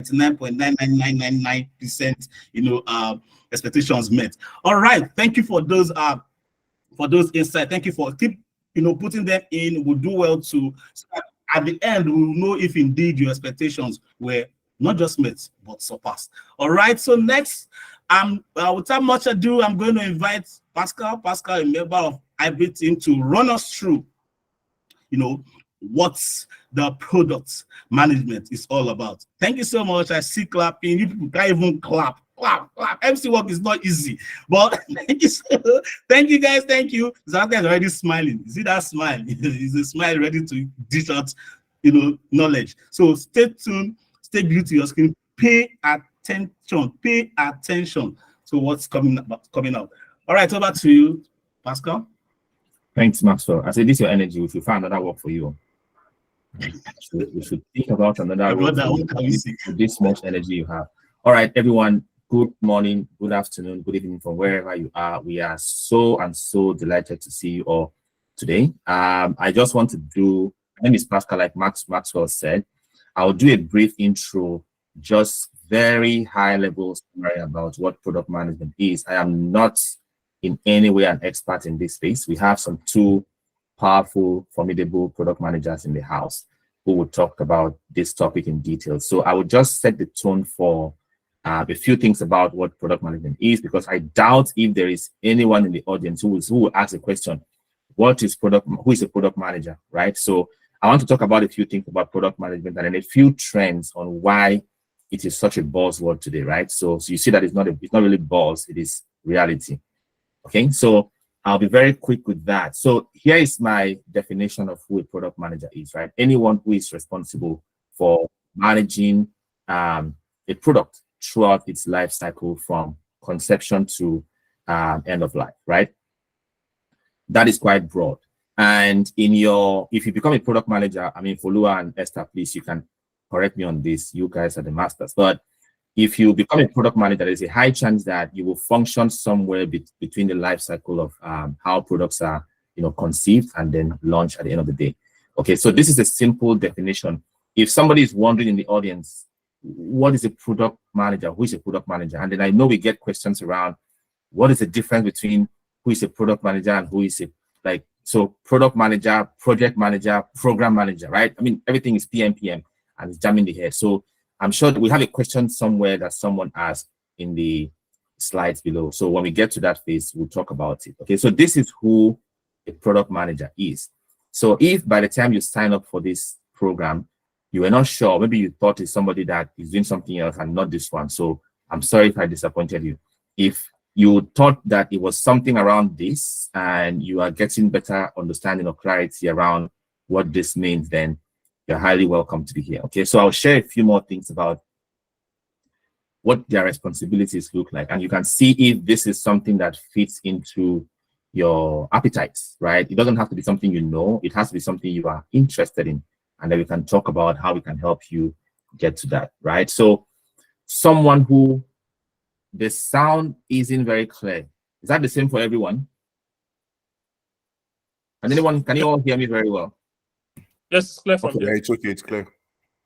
99.99999%, expectations met. All right, thank you for those insights. Thank you for keep putting them in. We'll do well to, so at the end we'll know if indeed your expectations were not just met but surpassed. All right, so next, without much ado, I'm going to invite Pascal, a member of Hybrid team, to run us through what the product management is all about. Thank you so much. I see clapping. You people can't even clap. MC work is not easy, but thank you guys. Thank you. Zaka is already smiling. See that smile? It's a smile ready to dish out, knowledge. So stay tuned. Stay glued to your screen. Pay attention. Pay attention to what's coming out. All right, over to you, Pascal. Thanks, Maxwell. I said, this is your energy. We should find another work for you. We should think about another work with this much energy you have. All right, everyone. Good morning, good afternoon, good evening from wherever you are. We are so delighted to see you all today. I just want to do, my name is Pascal, like Maxwell said. I'll do a brief intro, just very high level summary about what product management is. I am not in any way an expert in this space. We have some two powerful, formidable product managers in the house who will talk about this topic in detail. So I will just set the tone for a few things about what product management is, because I doubt if there is anyone in the audience who will ask a question, who is a product manager, right? So I want to talk about a few things about product management and then a few trends on why it is such a buzzword today, right? So you see that it's not really buzz, it is reality. Okay, so I'll be very quick with that. So here is my definition of who a product manager is, right? Anyone who is responsible for managing a product throughout its life cycle from conception to end of life, right? That is quite broad. And if you become a product manager, I mean, Folua and Esther, please, you can correct me on this. You guys are the masters. But if you become a product manager, there's a high chance that you will function somewhere between the life cycle of how products are, conceived and then launched at the end of the day. Okay, so this is a simple definition. If somebody is wondering in the audience, what is a product manager? Who is a product manager? And then I know we get questions around what is the difference between who is a product manager and who is so product manager, project manager, program manager, right? I mean, everything is PM, and it's jamming the hair. So I'm sure that we have a question somewhere that someone asked in the slides below. So when we get to that phase, we'll talk about it. Okay, so this is who a product manager is. So if by the time you sign up for this program, you were not sure, maybe you thought it's somebody that is doing something else and not this one. So I'm sorry if I disappointed you. If you thought that it was something around this and you are getting better understanding or clarity around what this means, then you're highly welcome to be here. Okay, so I'll share a few more things about what their responsibilities look like, and you can see if this is something that fits into your appetites, right? It doesn't have to be something you know, it has to be something you are interested in, and then we can talk about how we can help you get to that, right? So someone who the sound isn't very clear. Is that the same for everyone? And anyone, can you all hear me very well? Yes, it's clear from you. Yeah, it's okay, it's clear.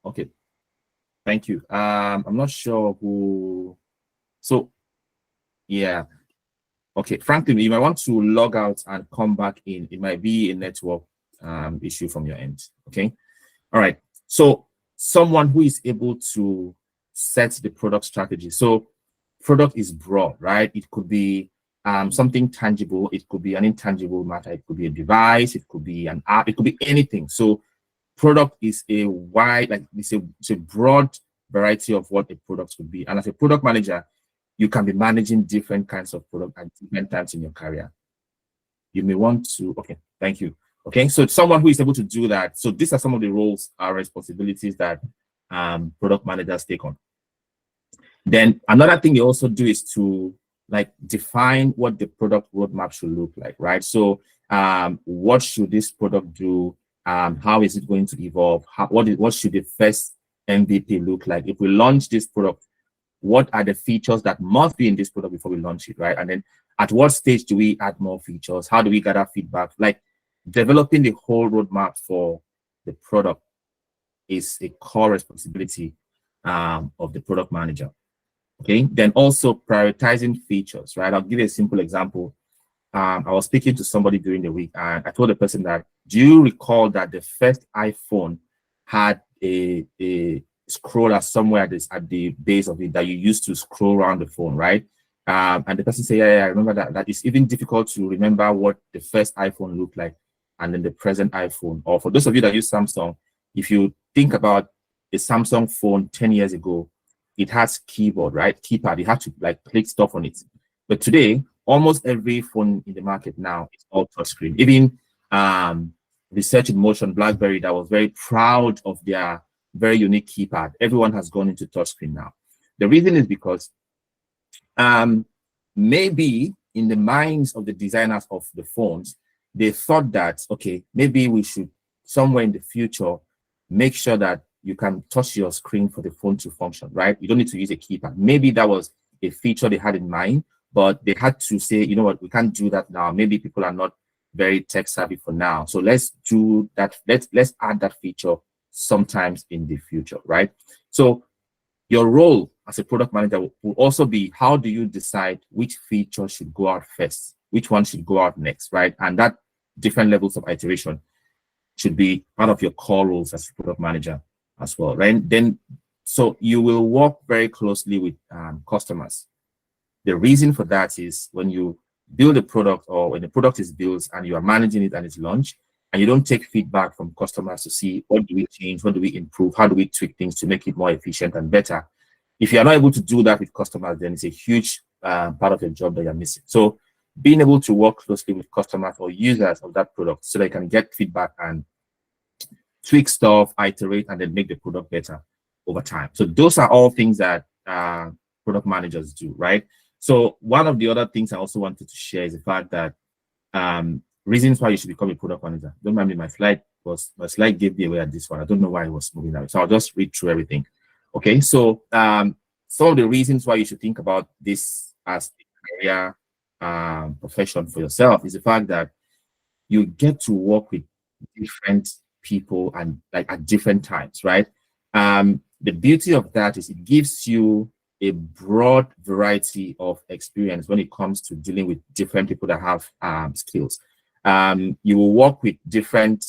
Okay, thank you. I'm not sure who. So, yeah. Okay, Franklin, you might want to log out and come back in. It might be a network issue from your end. Okay. All right. So, someone who is able to set the product strategy. So, product is broad, right? It could be something tangible, it could be an intangible matter, it could be a device, it could be an app, it could be anything. So product is a wide, it's a broad variety of what a product could be. And as a product manager, you can be managing different kinds of product at different times in your career. You may want to, okay, thank you. Okay, so someone who is able to do that. So these are some of the roles or responsibilities that product managers take on. Then another thing they also do is to define what the product roadmap should look like, right? So what should this product do? How is it going to evolve? What should the first MVP look like? If we launch this product, what are the features that must be in this product before we launch it, right? And then at what stage do we add more features? How do we gather feedback? Developing the whole roadmap for the product is a core responsibility of the product manager. Okay, then also prioritizing features, right? I'll give you a simple example. I was speaking to somebody during the week, and I told the person that, do you recall that the first iPhone had a scroller somewhere at the base of it that you used to scroll around the phone, right? And the person said, yeah, I remember that. That it's even difficult to remember what the first iPhone looked like and then the present iPhone. Or for those of you that use Samsung, if you think about a Samsung phone 10 years ago, it has keyboard, right? Keypad. You have to like click stuff on it. But today, almost every phone in the market now is all touchscreen. Even Research in Motion, BlackBerry, that was very proud of their very unique keypad. Everyone has gone into touchscreen now. The reason is because maybe in the minds of the designers of the phones, they thought that, okay, maybe we should somewhere in the future make sure that you can touch your screen for the phone to function, right? You don't need to use a keypad. Maybe that was a feature they had in mind, but they had to say, you know what, we can't do that now. Maybe people are not very tech savvy for now. So let's do that. Let's add that feature sometimes in the future, right? So your role as a product manager will also be, how do you decide which feature should go out first? Which one should go out next, right? And that different levels of iteration should be part of your core roles as a product manager as well, right? Then, so you will work very closely with customers. The reason for that is when you build a product, or when the product is built and you are managing it and it's launched, and you don't take feedback from customers to see what do we change, what do we improve, how do we tweak things to make it more efficient and better. If you are not able to do that with customers, then it's a huge part of your job that you're missing. So being able to work closely with customers or users of that product so they can get feedback and tweak stuff, iterate, and then make the product better over time. So those are all things that product managers do, right? So one of the other things I also wanted to share is the fact that reasons why you should become a product manager. Don't mind me, my slide gave me away at this one. I don't know why it was moving out. So I'll just read through everything. Okay, so some of the reasons why you should think about this as a career profession for yourself is the fact that you get to work with different people and like at different times, right? The beauty of that is it gives you a broad variety of experience when it comes to dealing with different people that have skills. You will work with different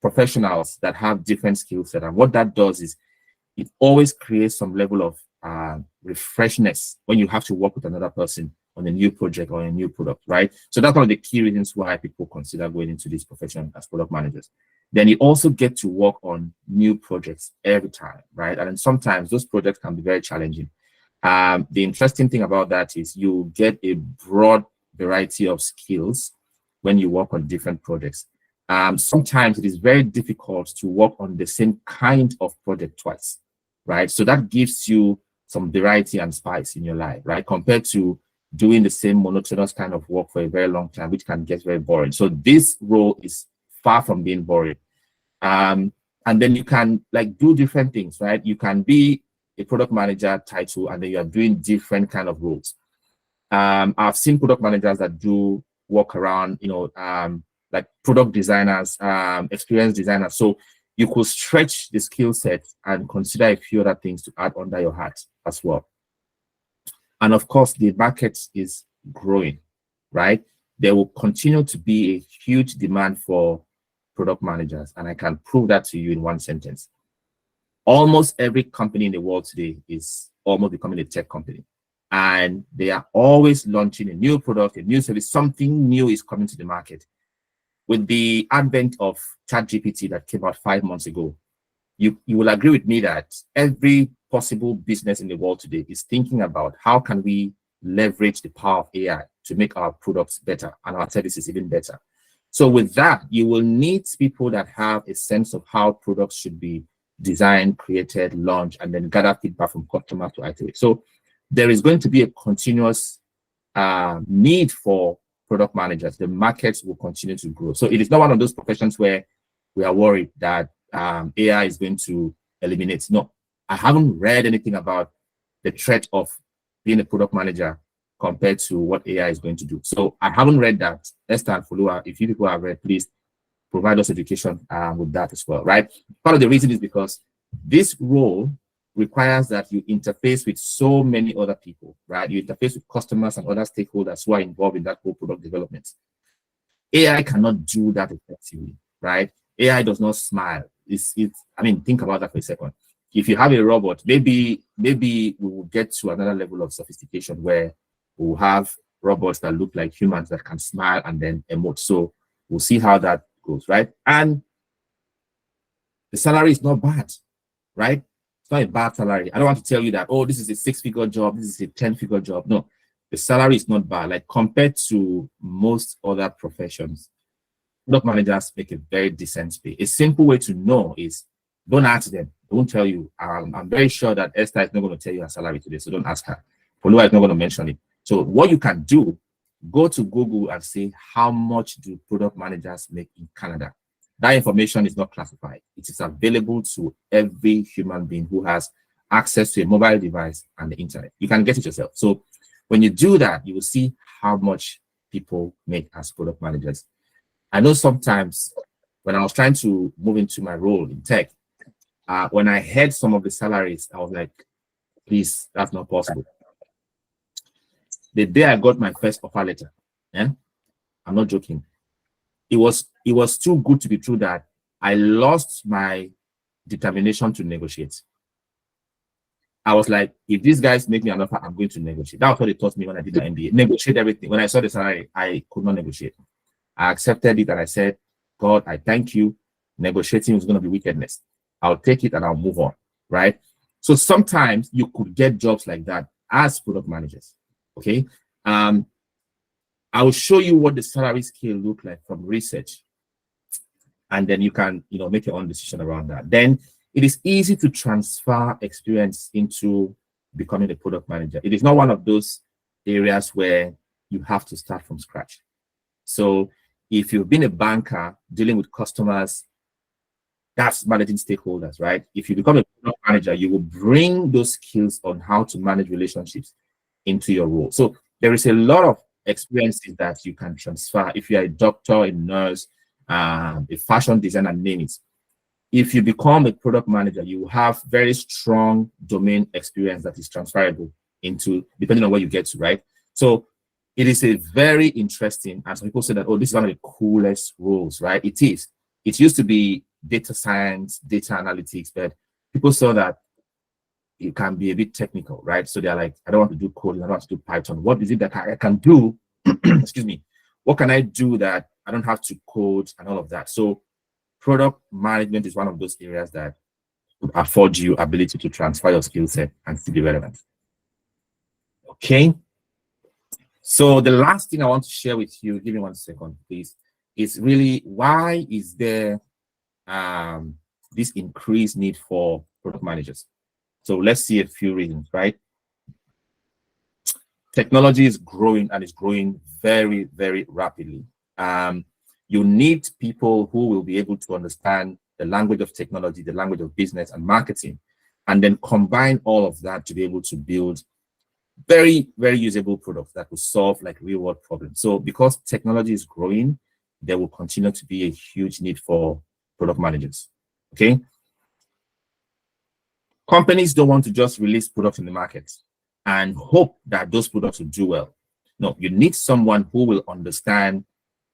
professionals that have different skill set, and what that does is it always creates some level of refreshness when you have to work with another person on a new project or a new product, right? So that's one of the key reasons why people consider going into this profession as product managers. Then you also get to work on new projects every time, right? And then sometimes those projects can be very challenging. The interesting thing about that is you get a broad variety of skills when you work on different projects. Sometimes it is very difficult to work on the same kind of project twice, right? So that gives you some variety and spice in your life, right? Compared to doing the same monotonous kind of work for a very long time, which can get very boring. So this role is far from being boring. And then you can like do different things, right? You can be a product manager title, and then you are doing different kind of roles. I've seen product managers that do work around, you know, like product designers, experience designers. So you could stretch the skill set and consider a few other things to add under your hat as well. And of course, the market is growing, right? There will continue to be a huge demand for product managers, and I can prove that to you in one sentence. Almost every company in the world today is almost becoming a tech company, and they are always launching a new product, a new service. Something new is coming to the market. With the advent of ChatGPT that came out 5 months ago, you will agree with me that every possible business in the world today is thinking about how can we leverage the power of AI to make our products better and our services even better. So with that, you will need people that have a sense of how products should be designed, created, launched, and then gather feedback from customers to iterate. So there is going to be a continuous need for product managers. The markets will continue to grow. So it is not one of those professions where we are worried that AI is going to eliminate. No, I haven't read anything about the threat of being a product manager compared to what AI is going to do. So I haven't read that. Esther and Folua, if you people have read, please provide us education with that as well, right? Part of the reason is because this role requires that you interface with so many other people, right? You interface with customers and other stakeholders who are involved in that whole product development. AI cannot do that effectively, right? AI does not smile. I mean, think about that for a second. If you have a robot, maybe we will get to another level of sophistication where we'll have robots that look like humans that can smile and then emote. So we'll see how that goes, right? And the salary is not bad, right? It's not a bad salary. I don't want to tell you that, oh, this is a 6-figure job, this is a 10-figure job. No, the salary is not bad. Like compared to most other professions, product managers make a very decent pay. A simple way to know is don't ask them. Don't tell you. I'm very sure that Esther is not going to tell you her salary today, so don't ask her. Folua is not going to mention it. So what you can do, go to Google and say, how much do product managers make in Canada? That information is not classified. It is available to every human being who has access to a mobile device and the internet. You can get it yourself. So when you do that, you will see how much people make as product managers. I know sometimes when I was trying to move into my role in tech, when I heard some of the salaries, I was like, please, that's not possible. The day I got my first offer letter, I'm not joking, it was too good to be true that I lost my determination to negotiate. I was like, if these guys make me an offer, I'm going to negotiate. That was what they taught me when I did my MBA. Negotiate everything. When I saw the salary, I could not negotiate. I accepted it and I said, God, I thank you. Negotiating is going to be wickedness. I'll take it and I'll move on, right? So sometimes you could get jobs like that as product managers, okay? I will show you what the salary scale look like from research, and then you can, make your own decision around that. Then it is easy to transfer experience into becoming a product manager. It is not one of those areas where you have to start from scratch. So if you've been a banker dealing with customers, that's managing stakeholders, right? If you become a product manager, you will bring those skills on how to manage relationships into your role. So there is a lot of experiences that you can transfer. If you're a doctor, a nurse, a fashion designer, name it. If you become a product manager, you have very strong domain experience that is transferable into, depending on where you get to, right? So it is a very interesting, and some people say that, oh, this is one of the coolest roles, right? It is. It used to be data science, data analytics, but people saw that it can be a bit technical, right? So they're like, I don't want to do coding, I don't want to do Python. What is it that I can do? Excuse me. What can I do that I don't have to code and all of that? So product management is one of those areas that afford you ability to transfer your skill set and still be relevant. Okay. So the last thing I want to share with you, give me 1 second, please, is really why is there this increased need for product managers? So let's see a few reasons, right? Technology is growing and is growing very, very rapidly. You need people who will be able to understand the language of technology, the language of business and marketing, and then combine all of that to be able to build very, very usable products that will solve like real world problems. So because technology is growing, there will continue to be a huge need for product managers, okay? Companies don't want to just release products in the market and hope that those products will do well. No, you need someone who will understand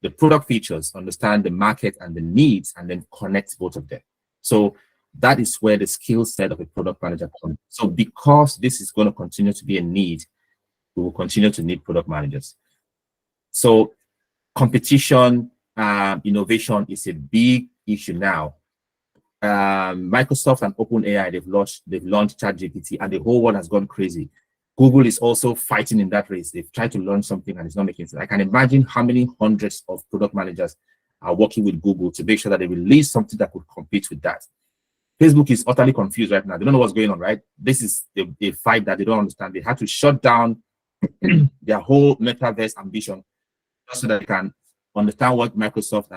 the product features, understand the market and the needs, and then connect both of them. So that is where the skill set of a product manager comes. So because this is going to continue to be a need, we will continue to need product managers. So competition, innovation is a big issue now. Microsoft and OpenAI, they've launched ChatGPT, and the whole world has gone crazy. Google is also fighting in that race. They've tried to launch something and it's not making sense. I can imagine how many hundreds of product managers are working with Google to make sure that they release something that could compete with that. Facebook is utterly confused right now. They don't know what's going on, right? This is a fight that they don't understand. They had to shut down their whole metaverse ambition just so that they can understand what Microsoft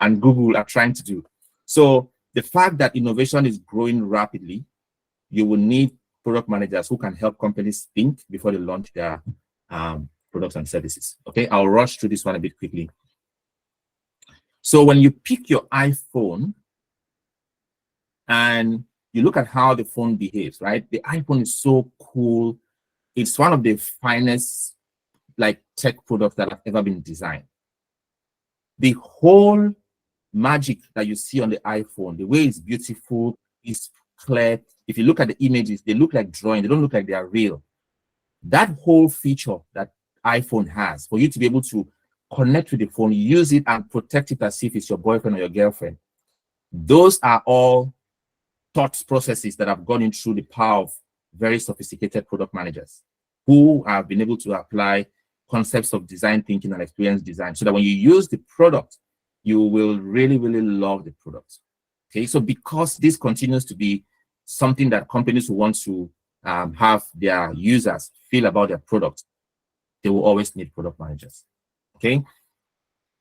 and Google are trying to do. So the fact that innovation is growing rapidly, you will need product managers who can help companies think before they launch their products and services. Okay, I'll rush through this one a bit quickly. So when you pick your iPhone, and you look at how the phone behaves, right? The iPhone is so cool. It's one of the finest like tech products that have ever been designed. The whole magic that you see on the iPhone, the way it's beautiful, it's clear. If you look at the images, they look like drawing. They don't look like they are real. That whole feature that iPhone has for you to be able to connect with the phone, use it and protect it as if it's your boyfriend or your girlfriend. Those are all thought processes that have gone in through the power of very sophisticated product managers who have been able to apply concepts of design thinking and experience design so that when you use the product, you will really, really love the product. Okay, so because this continues to be something that companies who want to have their users feel about their product, they will always need product managers. Okay,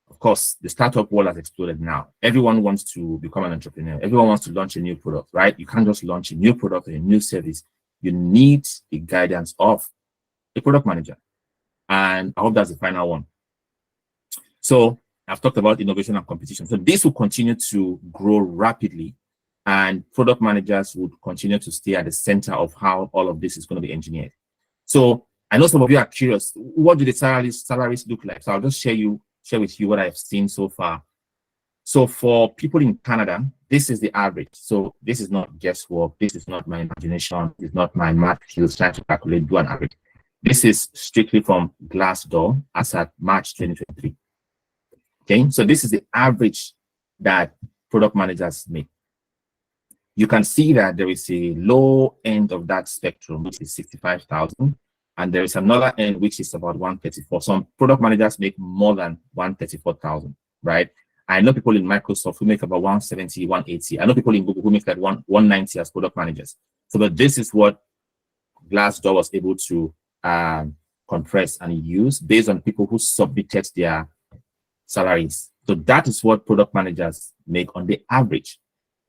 of course, the startup world has exploded now. Everyone wants to become an entrepreneur. Everyone wants to launch a new product, right? You can't just launch a new product or a new service. You need the guidance of a product manager. And I hope that's the final one. So I've talked about innovation and competition. So this will continue to grow rapidly, and product managers would continue to stay at the center of how all of this is going to be engineered. So I know some of you are curious, what do the salaries look like? So I'll just share with you what I've seen so far. So for people in Canada, this is the average. So this is not guesswork. This is not my imagination. It's not my math skills trying to calculate, do an average. This is strictly from Glassdoor as at March 2023. Okay, so this is the average that product managers make. You can see that there is a low end of that spectrum, which is 65,000, and there is another end which is about 134. Some product managers make more than 134,000, right? I know people in Microsoft who make about 170, 180. I know people in Google who make like 190 as product managers. So, but this is what Glassdoor was able to compress and use based on people who submitted their salaries. So that is what product managers make on the average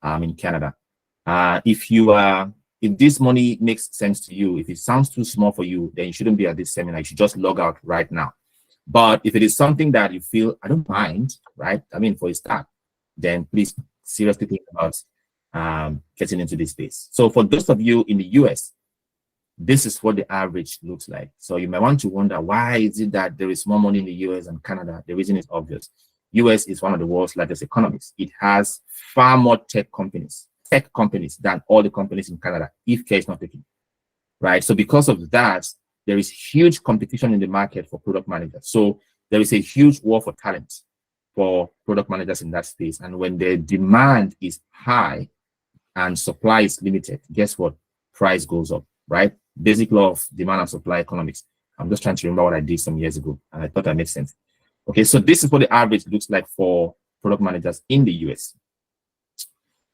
in Canada. If this money makes sense to you, if it sounds too small for you, then you shouldn't be at this seminar. You should just log out right now. But if it is something that you feel, I don't mind, right? I mean, for a start, then please seriously think about getting into this space. So for those of you in the US, this is what the average looks like. So you might want to wonder, why is it that there is more money in the US and Canada? The reason is obvious. US is one of the world's largest economies. It has far more tech companies than all the companies in Canada, if care is not taken, right? So because of that, there is huge competition in the market for product managers. So there is a huge war for talent for product managers in that space. And when the demand is high and supply is limited, guess what? Price goes up, right? Basic law of demand and supply economics. I'm just trying to remember what I did some years ago, and I thought that made sense. Okay, so this is what the average looks like for product managers in the US.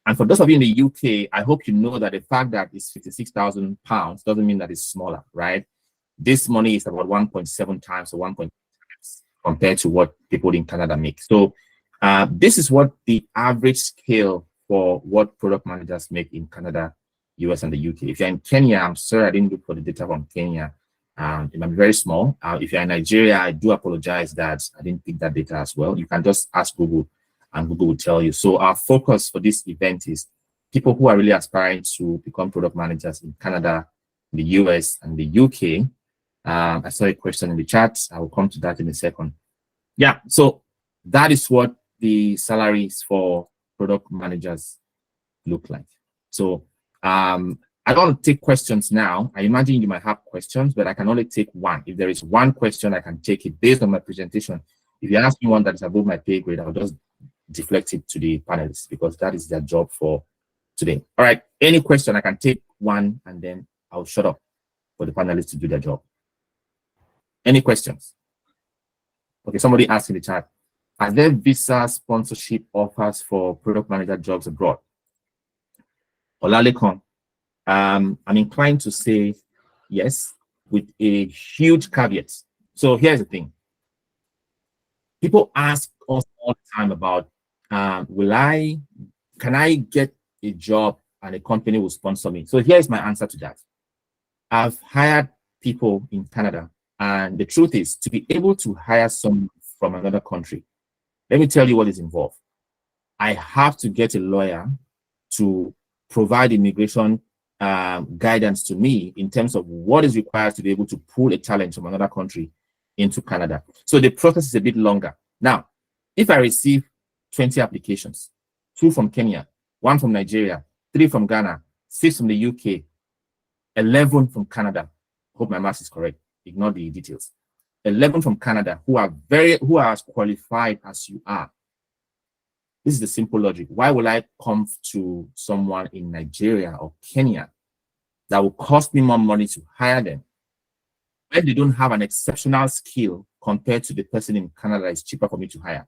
And for those of you in the UK, I hope you know that the fact that it's £56,000 doesn't mean that it's smaller, right? This money is about 1.7 times or 1.2 times compared to what people in Canada make. So this is what the average scale for what product managers make in Canada, US, and the UK. If you're in Kenya, I'm sorry I didn't look for the data from Kenya. It might be very small. If you're in Nigeria, I do apologize that I didn't pick that data as well. You can just ask Google, and Google will tell you. So our focus for this event is people who are really aspiring to become product managers in Canada, the US, and the UK. I saw a question in the chat. I will come to that in a second. Yeah, so that is what the salaries for product managers look like. So I don't want to take questions now. I imagine you might have questions, but I can only take one. If there is one question, I can take it based on my presentation. If you ask me one that is above my pay grade, I'll just deflect it to the panelists because that is their job for today. All right, any question, I can take one and then I'll shut up for the panelists to do their job. Any questions? Okay, somebody asked in the chat, are there visa sponsorship offers for product manager jobs abroad? Olalekon, I'm inclined to say yes, with a huge caveat. So here's the thing. People ask us all the time about, can I get a job and a company will sponsor me? So here's my answer to that. I've hired people in Canada, and the truth is, to be able to hire someone from another country, let me tell you what is involved. I have to get a lawyer to provide immigration guidance to me in terms of what is required to be able to pull a challenge from another country into Canada. So the process is a bit longer. Now, if I receive 20 applications, 2 from Kenya, 1 from Nigeria, 3 from Ghana, 6 from the UK, 11 from Canada, hope my math is correct, ignore the details, 11 from Canada who are as qualified as you are. This is the simple logic. Why will I come to someone in Nigeria or Kenya that will cost me more money to hire them when they don't have an exceptional skill compared to the person in Canada that is cheaper for me to hire?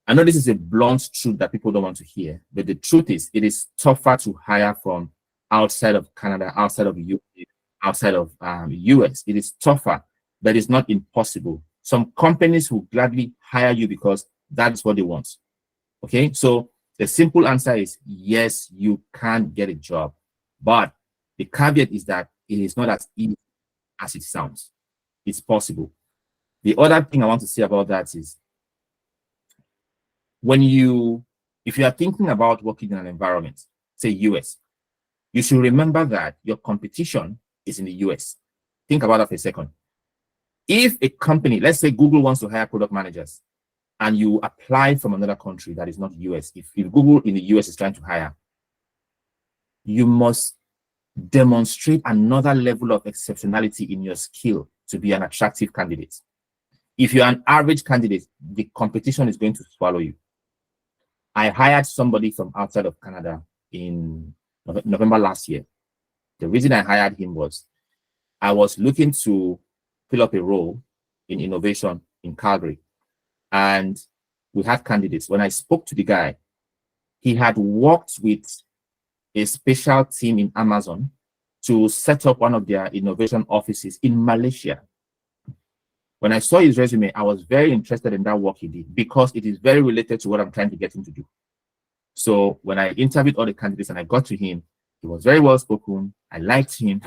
I know this is a blunt truth that people don't want to hear, but the truth is it is tougher to hire from outside of Canada, outside of the UK, outside of US. It is tougher, but it's not impossible. Some companies will gladly hire you because that's what they want. Okay, so the simple answer is yes, you can get a job, but the caveat is that it is not as easy as it sounds. It's possible. The other thing I want to say about that is if you are thinking about working in an environment, say US, you should remember that your competition is in the US. Think about that for a second. If a company, let's say Google wants to hire product managers, and you apply from another country that is not US, if Google in the US is trying to hire, you must demonstrate another level of exceptionality in your skill to be an attractive candidate. If you're an average candidate, the competition is going to swallow you. I hired somebody from outside of Canada in November last year. The reason I hired him was I was looking to fill up a role in innovation in Calgary. And we had candidates. When I spoke to the guy, he had worked with a special team in Amazon to set up one of their innovation offices in Malaysia. When I saw his resume, I was very interested in that work he did because it is very related to what I'm trying to get him to do. So when I interviewed all the candidates and I got to him, he was very well spoken. I liked him.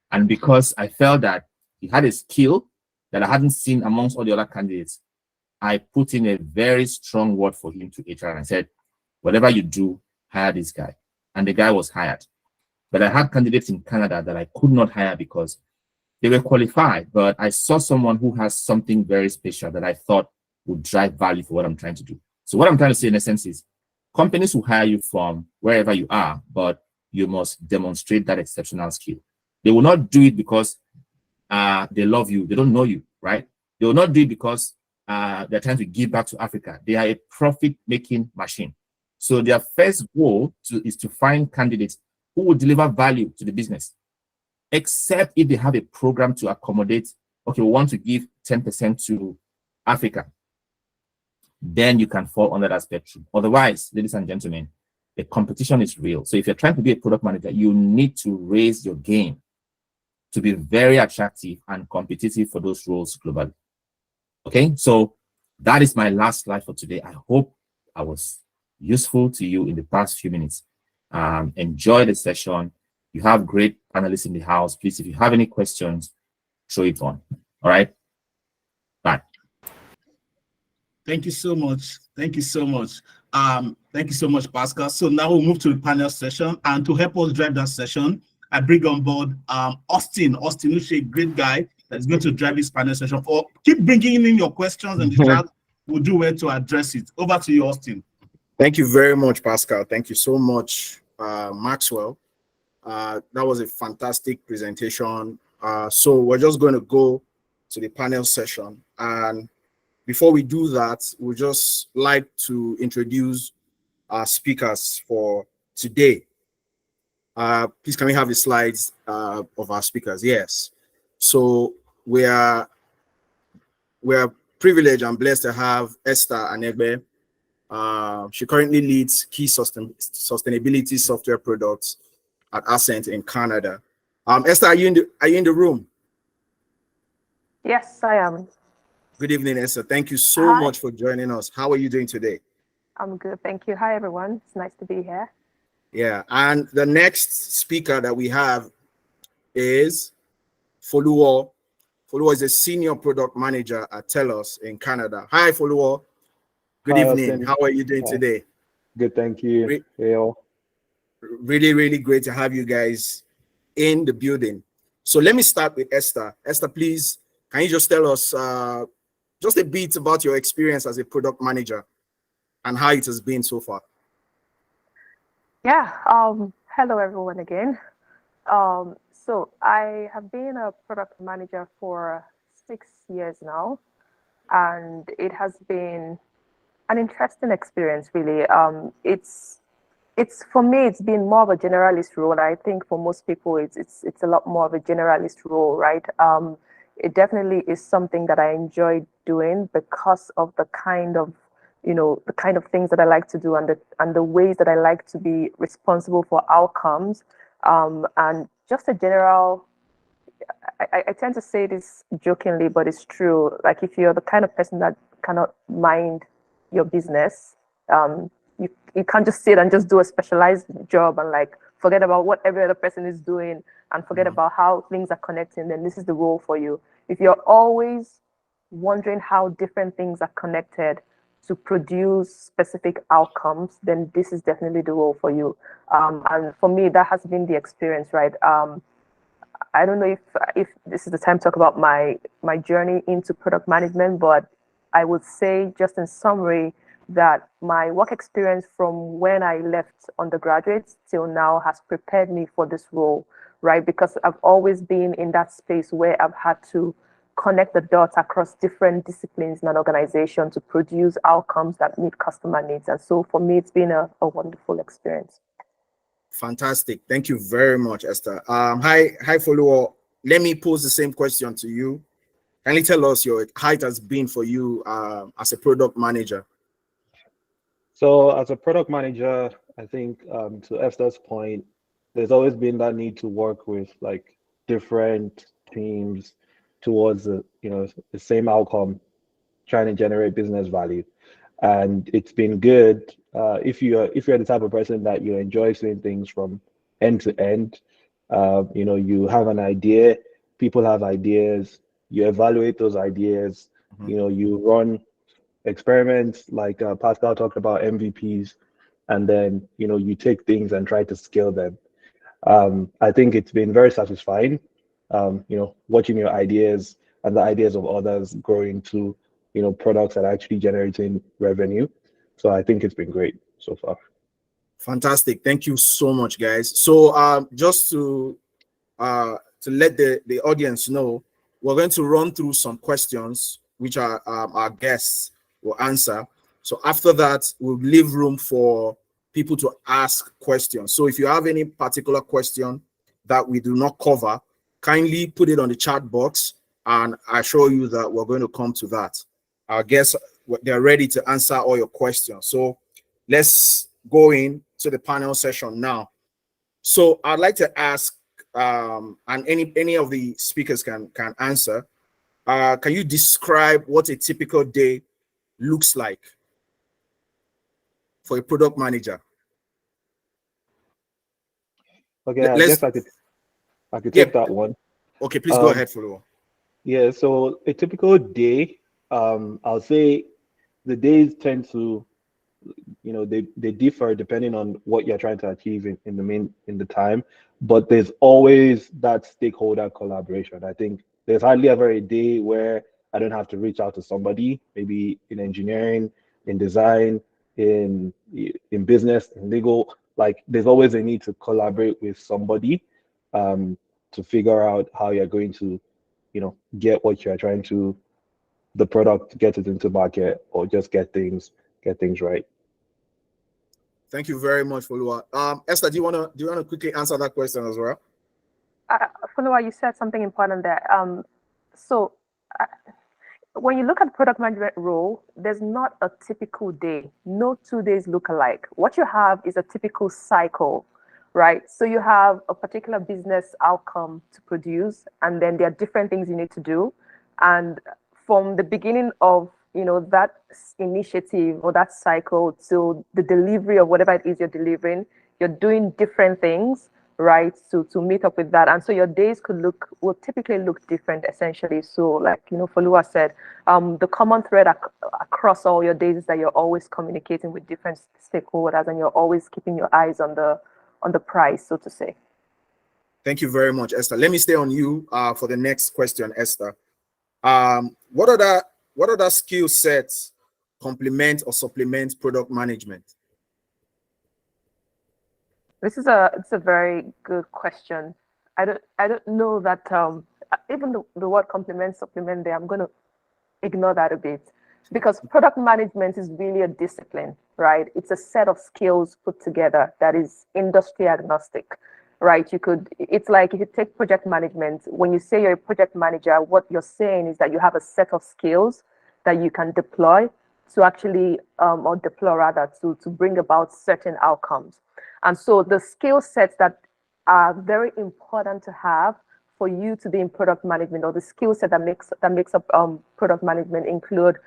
And because I felt that he had a skill that I hadn't seen amongst all the other candidates, I put in a very strong word for him to HR and I said, whatever you do, hire this guy. And the guy was hired. But I had candidates in Canada that I could not hire because they were qualified, but I saw someone who has something very special that I thought would drive value for what I'm trying to do. So what I'm trying to say in essence is companies will hire you from wherever you are, but you must demonstrate that exceptional skill. They will not do it because they love you. They don't know you, right? They will not do it because they're trying to give back to Africa. They are a profit-making machine. So their first goal is to find candidates who will deliver value to the business, except if they have a program to accommodate, okay, we want to give 10% to Africa. Then you can fall under that spectrum. Otherwise, ladies and gentlemen, the competition is real. So if you're trying to be a product manager, you need to raise your game to be very attractive and competitive for those roles globally. Okay, so that is my last slide for today. I hope I was useful to you in the past few minutes. Enjoy the session. You have great panelists in the house. Please, if you have any questions, throw it on. All right, bye. Thank you so much. Thank you so much. Thank you so much, Pascal. So now we'll move to the panel session, and to help us drive that session, I bring on board Austin. Austin, who's a great guy that's going to drive this panel session. Or keep bringing in your questions, and the chat will do well to address it. Over to you, Austin. Thank you very much, Pascal. Thank you so much, Maxwell. That was a fantastic presentation. So we're just going to go to the panel session, and before we do that, we'd just like to introduce our speakers for today. Please, can we have the slides of our speakers? Yes. So we are privileged and blessed to have Esther Anegbe. She currently leads key sustainability software products at Ascent in Canada. Esther, are you in the room? Yes, I am. Good evening, Esther. Thank you so much for joining us. How are you doing today? I'm good, thank you. Hi, everyone. It's nice to be here. Yeah, and the next speaker that we have is Foluo. Foluo is a senior product manager at TELUS in Canada. Hi, Foluo. Good evening. Austin. How are you doing today? Good, thank you. Hey, all. Really, really great to have you guys in the building. So let me start with Esther. Esther, please, can you just tell us just a bit about your experience as a product manager and how it has been so far? Yeah. Hello, everyone again. So I have been a product manager for 6 years now, and it has been an interesting experience, really. It's for me, it's been more of a generalist role. I think for most people, it's a lot more of a generalist role, right? It definitely is something that I enjoy doing because of the kind of the kind of things that I like to do and the ways that I like to be responsible for outcomes, and just a general. I tend to say this jokingly, but it's true. Like if you're the kind of person that cannot mind your business, you can't just sit and just do a specialized job and like forget about what every other person is doing and forget about how things are connecting, then this is the role for you. If you're always wondering how different things are connected to produce specific outcomes, then this is definitely the role for you. And for me, that has been the experience, right? I don't know if this is the time to talk about my journey into product management, but I would say just in summary that my work experience from when I left undergraduate till now has prepared me for this role, right? Because I've always been in that space where I've had to connect the dots across different disciplines in an organization to produce outcomes that meet customer needs. And so for me, it's been a wonderful experience. Fantastic. Thank you very much, Esther. Hi, follower. Let me pose the same question to you. Can you tell us how it has been for you as a product manager? So as a product manager, I think to Esther's point, there's always been that need to work with like different teams towards the same outcome, trying to generate business value. And it's been good if you're the type of person that you enjoy seeing things from end to end. You have an idea, people have ideas, you evaluate those ideas, you run experiments like Pascal talked about MVPs, and then you take things and try to scale them. I think it's been very satisfying, watching your ideas and the ideas of others grow into products that are actually generating revenue. So I think it's been great so far. Fantastic. Thank you so much, guys. So just to let the audience know, we're going to run through some questions which our guests will answer. So after that, we'll leave room for people to ask questions. So if you have any particular question that we do not cover, kindly put it on the chat box, and I assure you that we're going to come to that. Our guests, they're ready to answer all your questions. So let's go into the panel session now. So I'd like to ask, and any of the speakers can answer. Can you describe what a typical day looks like for a product manager? Okay, I guess I could take that one. Okay, please go ahead, follow. Yeah, so a typical day, I'll say the days tend to, they differ depending on what you're trying to achieve in the time, but there's always that stakeholder collaboration. I think there's hardly ever a day where I don't have to reach out to somebody, maybe in engineering, in design, in business, in legal. Like there's always a need to collaborate with somebody to figure out how you're going to, get what you're trying to, the product, get it into market, or just get things right. Thank you very much, Folua. Esther, do you wanna quickly answer that question as well? Folua, you said something important there. When you look at product management role, there's not a typical day. No 2 days look alike. What you have is a typical cycle, right? So you have a particular business outcome to produce, and then there are different things you need to do. And from the beginning of that initiative or that cycle to the delivery of whatever it is you're delivering, you're doing different things, right, to meet up with that. And so your days will typically look different, essentially. So like Folua said, the common thread across all your days is that you're always communicating with different stakeholders, and you're always keeping your eyes on the price, so to say. Thank you very much, Esther. Let me stay on you for the next question, Esther. What other skill sets complement or supplement product management? It's a very good question. I don't know that even the word complement, supplement there, I'm going to ignore that a bit, because product management is really a discipline, right? It's a set of skills put together that is industry agnostic, right? It's like if you take project management, when you say you're a project manager, what you're saying is that you have a set of skills that you can deploy to actually, or deploy rather, to bring about certain outcomes. And so the skill sets that are very important to have for you to be in product management, or the skill set that makes up product management, include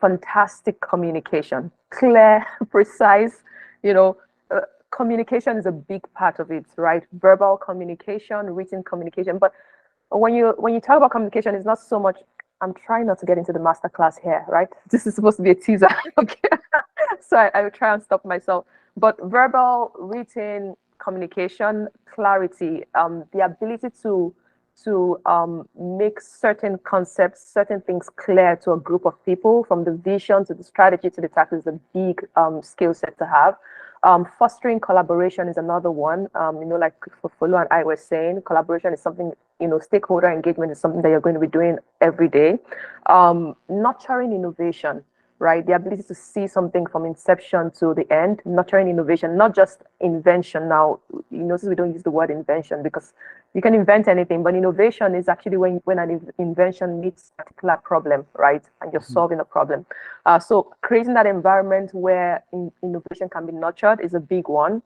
fantastic communication, clear, precise. Communication is a big part of it, right? Verbal communication, written communication. But when you talk about communication, it's not so much. I'm trying not to get into the masterclass here, right? This is supposed to be a teaser, okay? So I will try and stop myself. But verbal, written communication, clarity, the ability to make certain concepts, certain things clear to a group of people, from the vision to the strategy to the tactics, is a big skill set to have. Fostering collaboration is another one. Like Folu and I were saying, collaboration is something, stakeholder engagement is something that you're going to be doing every day. Nurturing innovation, right? The ability to see something from inception to the end, nurturing innovation, not just invention. Now, you notice we don't use the word invention, because you can invent anything, but innovation is actually when an invention meets a particular problem, right? And you're solving a problem. So creating that environment where innovation can be nurtured is a big one.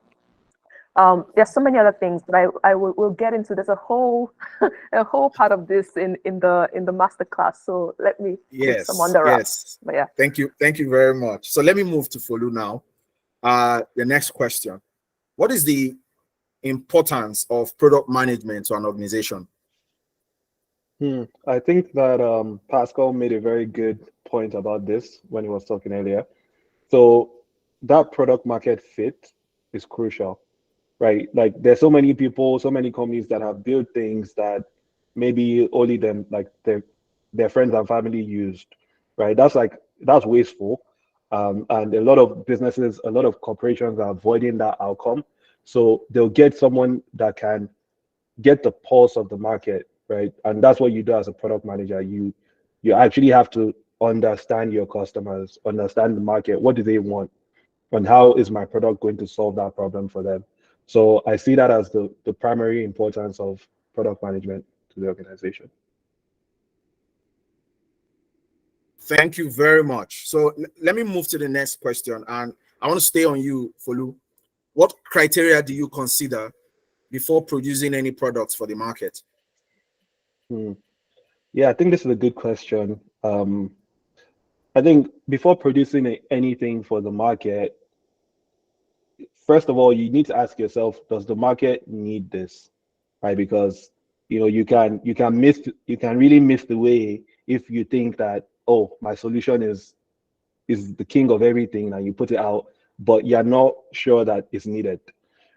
There's so many other things, but we'll get into. There's a whole part of this in the masterclass. So let me put some on the wrap. Yes. But yeah. Thank you very much. So let me move to Folu now. The next question: what is the importance of product management to an organization? I think that Pascal made a very good point about this when he was talking earlier. So that product market fit is crucial, right? Like there's so many people, so many companies that have built things that maybe only them, like their friends and family used, right? That's wasteful. And a lot of businesses, a lot of corporations are avoiding that outcome. So they'll get someone that can get the pulse of the market, right? And that's what you do as a product manager. You actually have to understand your customers, understand the market. What do they want? And how is my product going to solve that problem for them? So I see that as the primary importance of product management to the organization. Thank you very much. So let me move to the next question, and I want to stay on you, Folu. What criteria do you consider before producing any products for the market? Yeah, I think this is a good question. I think before producing anything for the market, first of all, you need to ask yourself, does the market need this? Right? Because you can really miss the way if you think that, oh, my solution is the king of everything, and you put it out, but you're not sure that it's needed.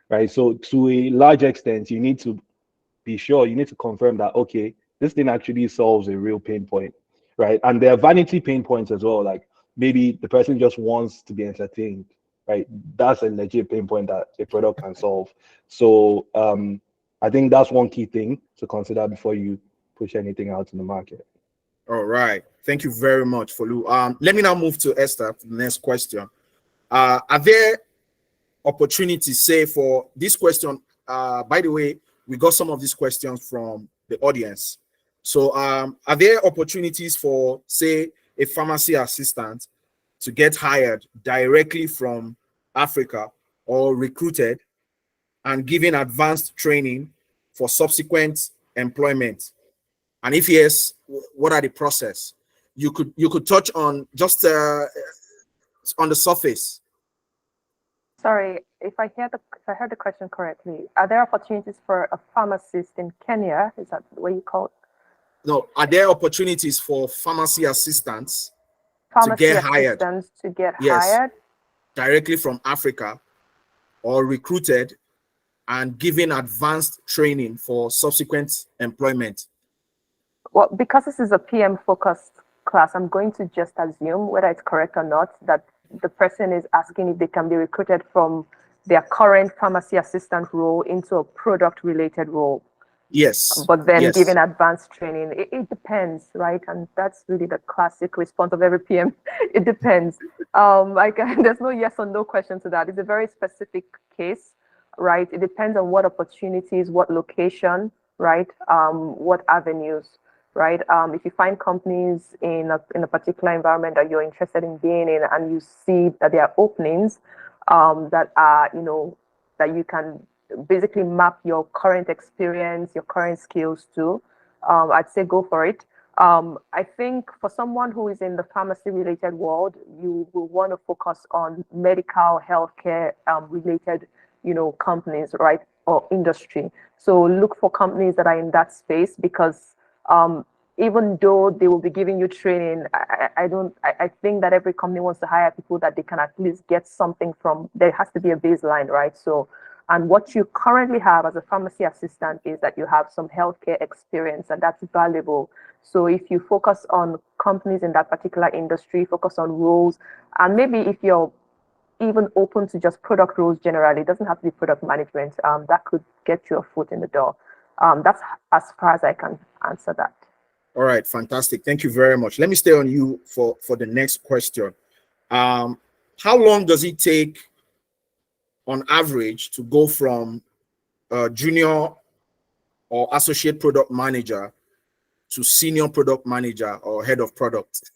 Right? So to a large extent, you need to be sure, you need to confirm that, okay, this thing actually solves a real pain point, right? And there are vanity pain points as well. Like maybe the person just wants to be entertained, right? That's a legit pain point that a product can solve. So I think that's one key thing to consider before you push anything out in the market. All right. Thank you very much, Folu. Let me now move to Esther for the next question. Are there opportunities, say, for this question? By the way, we got some of these questions from the audience. So are there opportunities for, say, a pharmacy assistant to get hired directly from Africa or recruited and given advanced training for subsequent employment? And if yes, what are the process? You could touch on just on the surface. Sorry, if I heard the question correctly, are there opportunities for a pharmacist in Kenya? Is that the way you call it? No, are there opportunities for pharmacy assistants to get hired hired directly from Africa or recruited and giving advanced training for subsequent employment? Well, because this is a PM focused class, I'm going to just assume, whether it's correct or not, that the person is asking if they can be recruited from their current pharmacy assistant role into a product related role. Yes. But then yes. given advanced training, it depends, right? And that's really the classic response of every PM. It depends. There's no yes or no question to that. It's a very specific case, right? It depends on what opportunities, what location, right? What avenues, right? If you find companies in a particular environment that you're interested in being in, and you see that there are openings that are, that you can basically map your current experience, your current skills to, I'd say go for it. I think for someone who is in the pharmacy related world, you will want to focus on medical healthcare related, companies, right? Or industry. So look for companies that are in that space, because even though they will be giving you training, I think that every company wants to hire people that they can at least get something from. There has to be a baseline, right? So, and what you currently have as a pharmacy assistant is that you have some healthcare experience, and that's valuable. So if you focus on companies in that particular industry, focus on roles, and maybe if you're even open to just product roles generally, it doesn't have to be product management, that could get you a foot in the door. That's as far as I can answer that. All right, fantastic. Thank you very much. Let me stay on you for the next question. How long does it take on average to go from junior or associate product manager to senior product manager or head of product?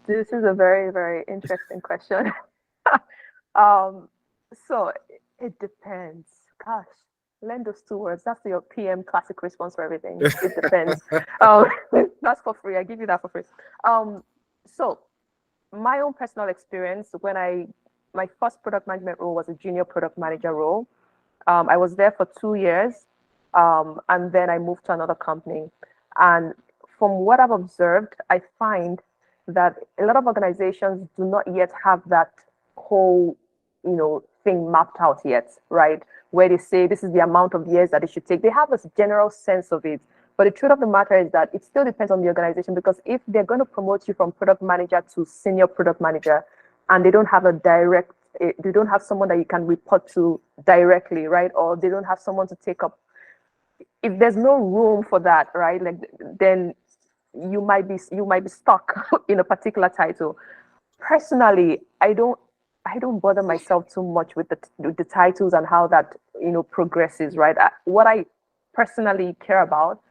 This is a very, very interesting question. So it depends. Gosh, learn those two words. That's your PM classic response for everything. It depends. That's for free. I give you that for free. So my own personal experience, my first product management role was a junior product manager role. I was there for 2 years, and then I moved to another company. And from what I've observed, I find that a lot of organizations do not yet have that whole, thing mapped out yet, right? Where they say this is the amount of years that it should take. They have a general sense of it. But the truth of the matter is that it still depends on the organization, because if they're going to promote you from product manager to senior product manager, and they don't have they don't have someone that you can report to directly, right? Or they don't have someone to take up. If there's no room for that, right? Then you might be stuck in a particular title. Personally, I don't bother myself too much with the titles and how that progresses, right? What I personally care about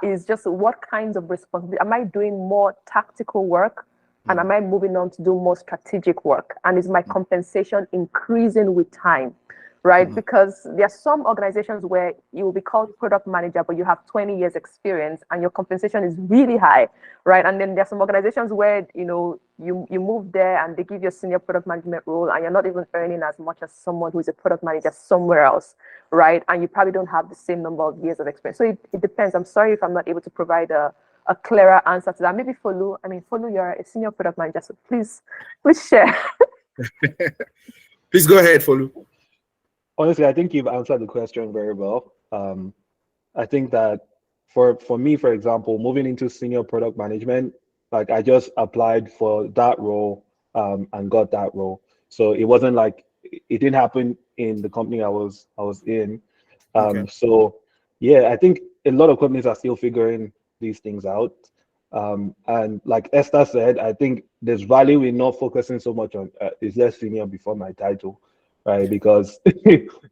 is just what kinds of responsibility. Am I doing more tactical work, and am I moving on to do more strategic work? And is my compensation increasing with time, right? Because there are some organizations where you will be called product manager, but you have 20 years experience and your compensation is really high, right? And then there are some organizations where, you move there and they give you a senior product management role, and you're not even earning as much as someone who is a product manager somewhere else, right? And you probably don't have the same number of years of experience. So it depends. I'm sorry if I'm not able to provide a clearer answer to that. Maybe Folu, you're a senior product manager, so please share. Please go ahead, Folu. Honestly, I think you've answered the question very well. I think that for me, for example, moving into senior product management, like I just applied for that role and got that role. So it wasn't like it didn't happen in the company I was in. Okay. So yeah, I think a lot of companies are still figuring these things out. And like Esther said, I think there's value in not focusing so much on is there senior before my title, right? Because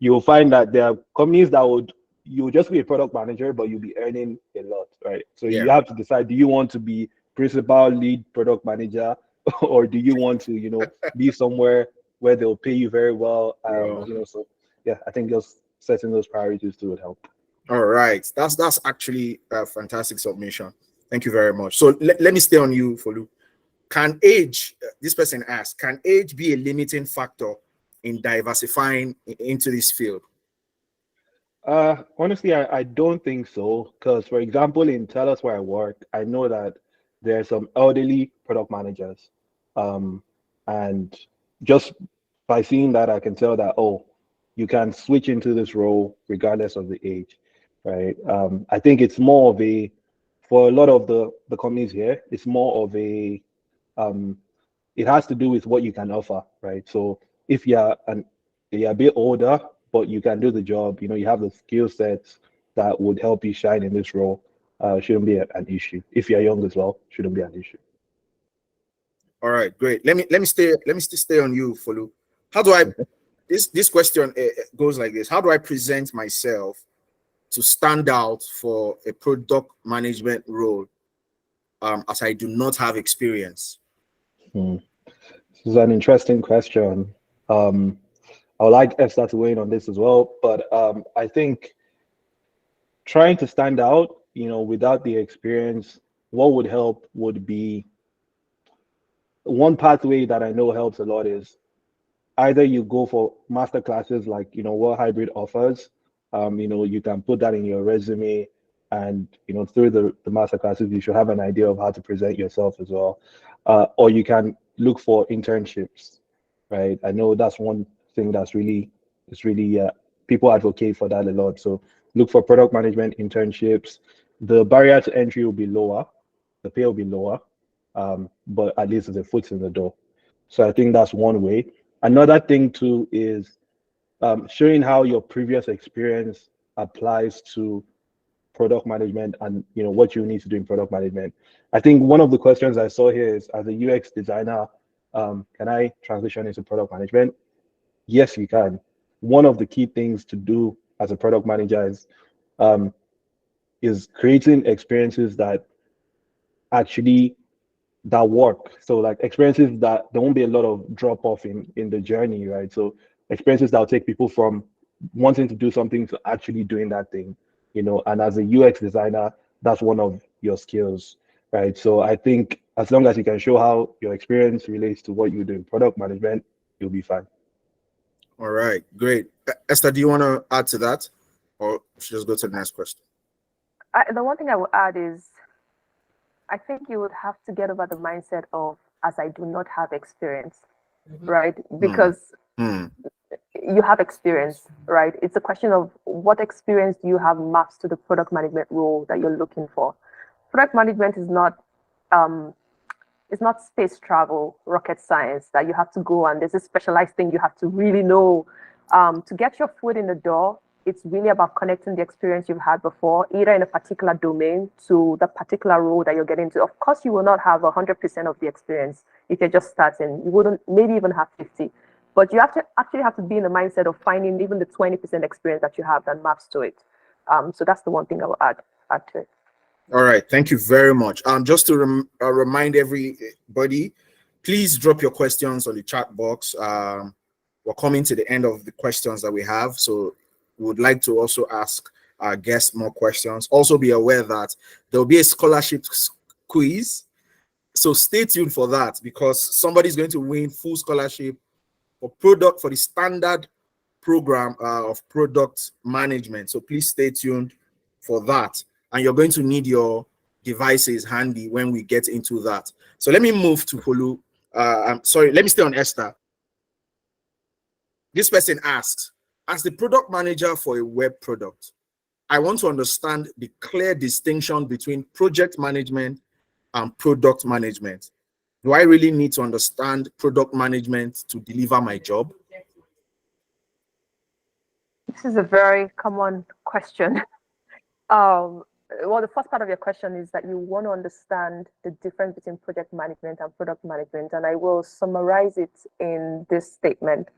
you'll find that there are companies that you'll just be a product manager, but you'll be earning a lot, right? So you have to decide, do you want to be principal lead product manager, or do you want to, be somewhere where they'll pay you very well? So yeah, I think just setting those priorities too would help. All right, that's actually a fantastic submission. Thank you very much. So let me stay on you, Folu. Can age, this person asked, can age be a limiting factor in diversifying into this field? Honestly, I don't think so. Because, for example, in TELUS where I work, I know that there are some elderly product managers. And just by seeing that, I can tell that, oh, you can switch into this role regardless of the age, right? I think it's more of a, for a lot of the companies here, it's more of a, it has to do with what you can offer, right? So if you're a bit older, but you can do the job, you have the skill sets that would help you shine in this role, shouldn't be an issue. If you're young as well, shouldn't be an issue. All right, great. Let me stay on you, Folu. How do I this question goes like this: how do I present myself to stand out for a product management role, as I do not have experience? This is an interesting question. I would like Esther to weigh in on this as well, but I think trying to stand out, without the experience, what would help would be, one pathway that I know helps a lot is either you go for master classes like what Hybrid offers. You can put that in your resume, and through the master classes you should have an idea of how to present yourself as well. Or you can look for internships, right? I know that's one thing that's really people advocate for that a lot. So look for product management internships. The barrier to entry will be lower, the pay will be lower, but at least it's a foot in the door. So I think that's one way. Another thing too is showing how your previous experience applies to product management and what you need to do in product management. I think one of the questions I saw here is, as a UX designer, can I transition into product management? Yes, you can. One of the key things to do as a product manager is creating experiences that actually that work. So like experiences that there won't be a lot of drop off in the journey, right? So experiences that will take people from wanting to do something to actually doing that thing, and as a UX designer, that's one of your skills, right? So I think as long as you can show how your experience relates to what you do in product management, you'll be fine. All right, great. Esther, do you want to add to that, or should just go to the next question? The one thing I would add is, I think you would have to get over the mindset of, as I do not have experience, right? Because you have experience, right? It's a question of what experience do you have maps to the product management role that you're looking for. Product management is not it's not space travel, rocket science that you have to go and there's a specialized thing you have to really know. To get your foot in the door, it's really about connecting the experience you've had before, either in a particular domain to the particular role that you're getting into. Of course, you will not have 100% of the experience if you're just starting. You wouldn't maybe even have 50. But you actually have to be in the mindset of finding even the 20% experience that you have that maps to it. So that's the one thing I will add to it. All right, thank you very much. Just to remind everybody, please drop your questions on the chat box. We're coming to the end of the questions that we have, so we would like to also ask our guests more questions. Also be aware that there will be a scholarship quiz, so stay tuned for that, because somebody's going to win full scholarship for the standard program of product management. So please stay tuned for that. And you're going to need your devices handy when we get into that. So let me move to Folu. I'm sorry, let me stay on Esther. This person asks, as the product manager for a web product, I want to understand the clear distinction between project management and product management. Do I really need to understand product management to deliver my job? This is a very common question. Well, the first part of your question is that you want to understand the difference between project management and product management, and I will summarize it in this statement.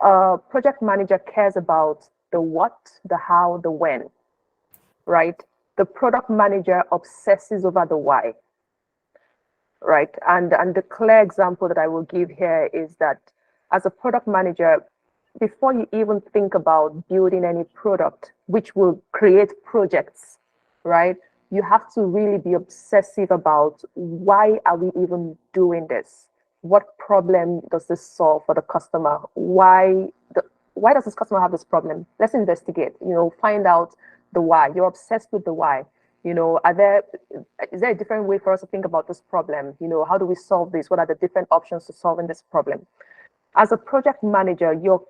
Project manager cares about the what, the how, the when, right? The product manager obsesses over the why, right? And the clear example that I will give here is that as a product manager, before you even think about building any product which will create projects, right? You have to really be obsessive about, why are we even doing this? What problem does this solve for the customer? Why does this customer have this problem? Let's investigate, find out the why. You're obsessed with the why. Is there a different way for us to think about this problem? How do we solve this? What are the different options to solving this problem? As a project manager, you're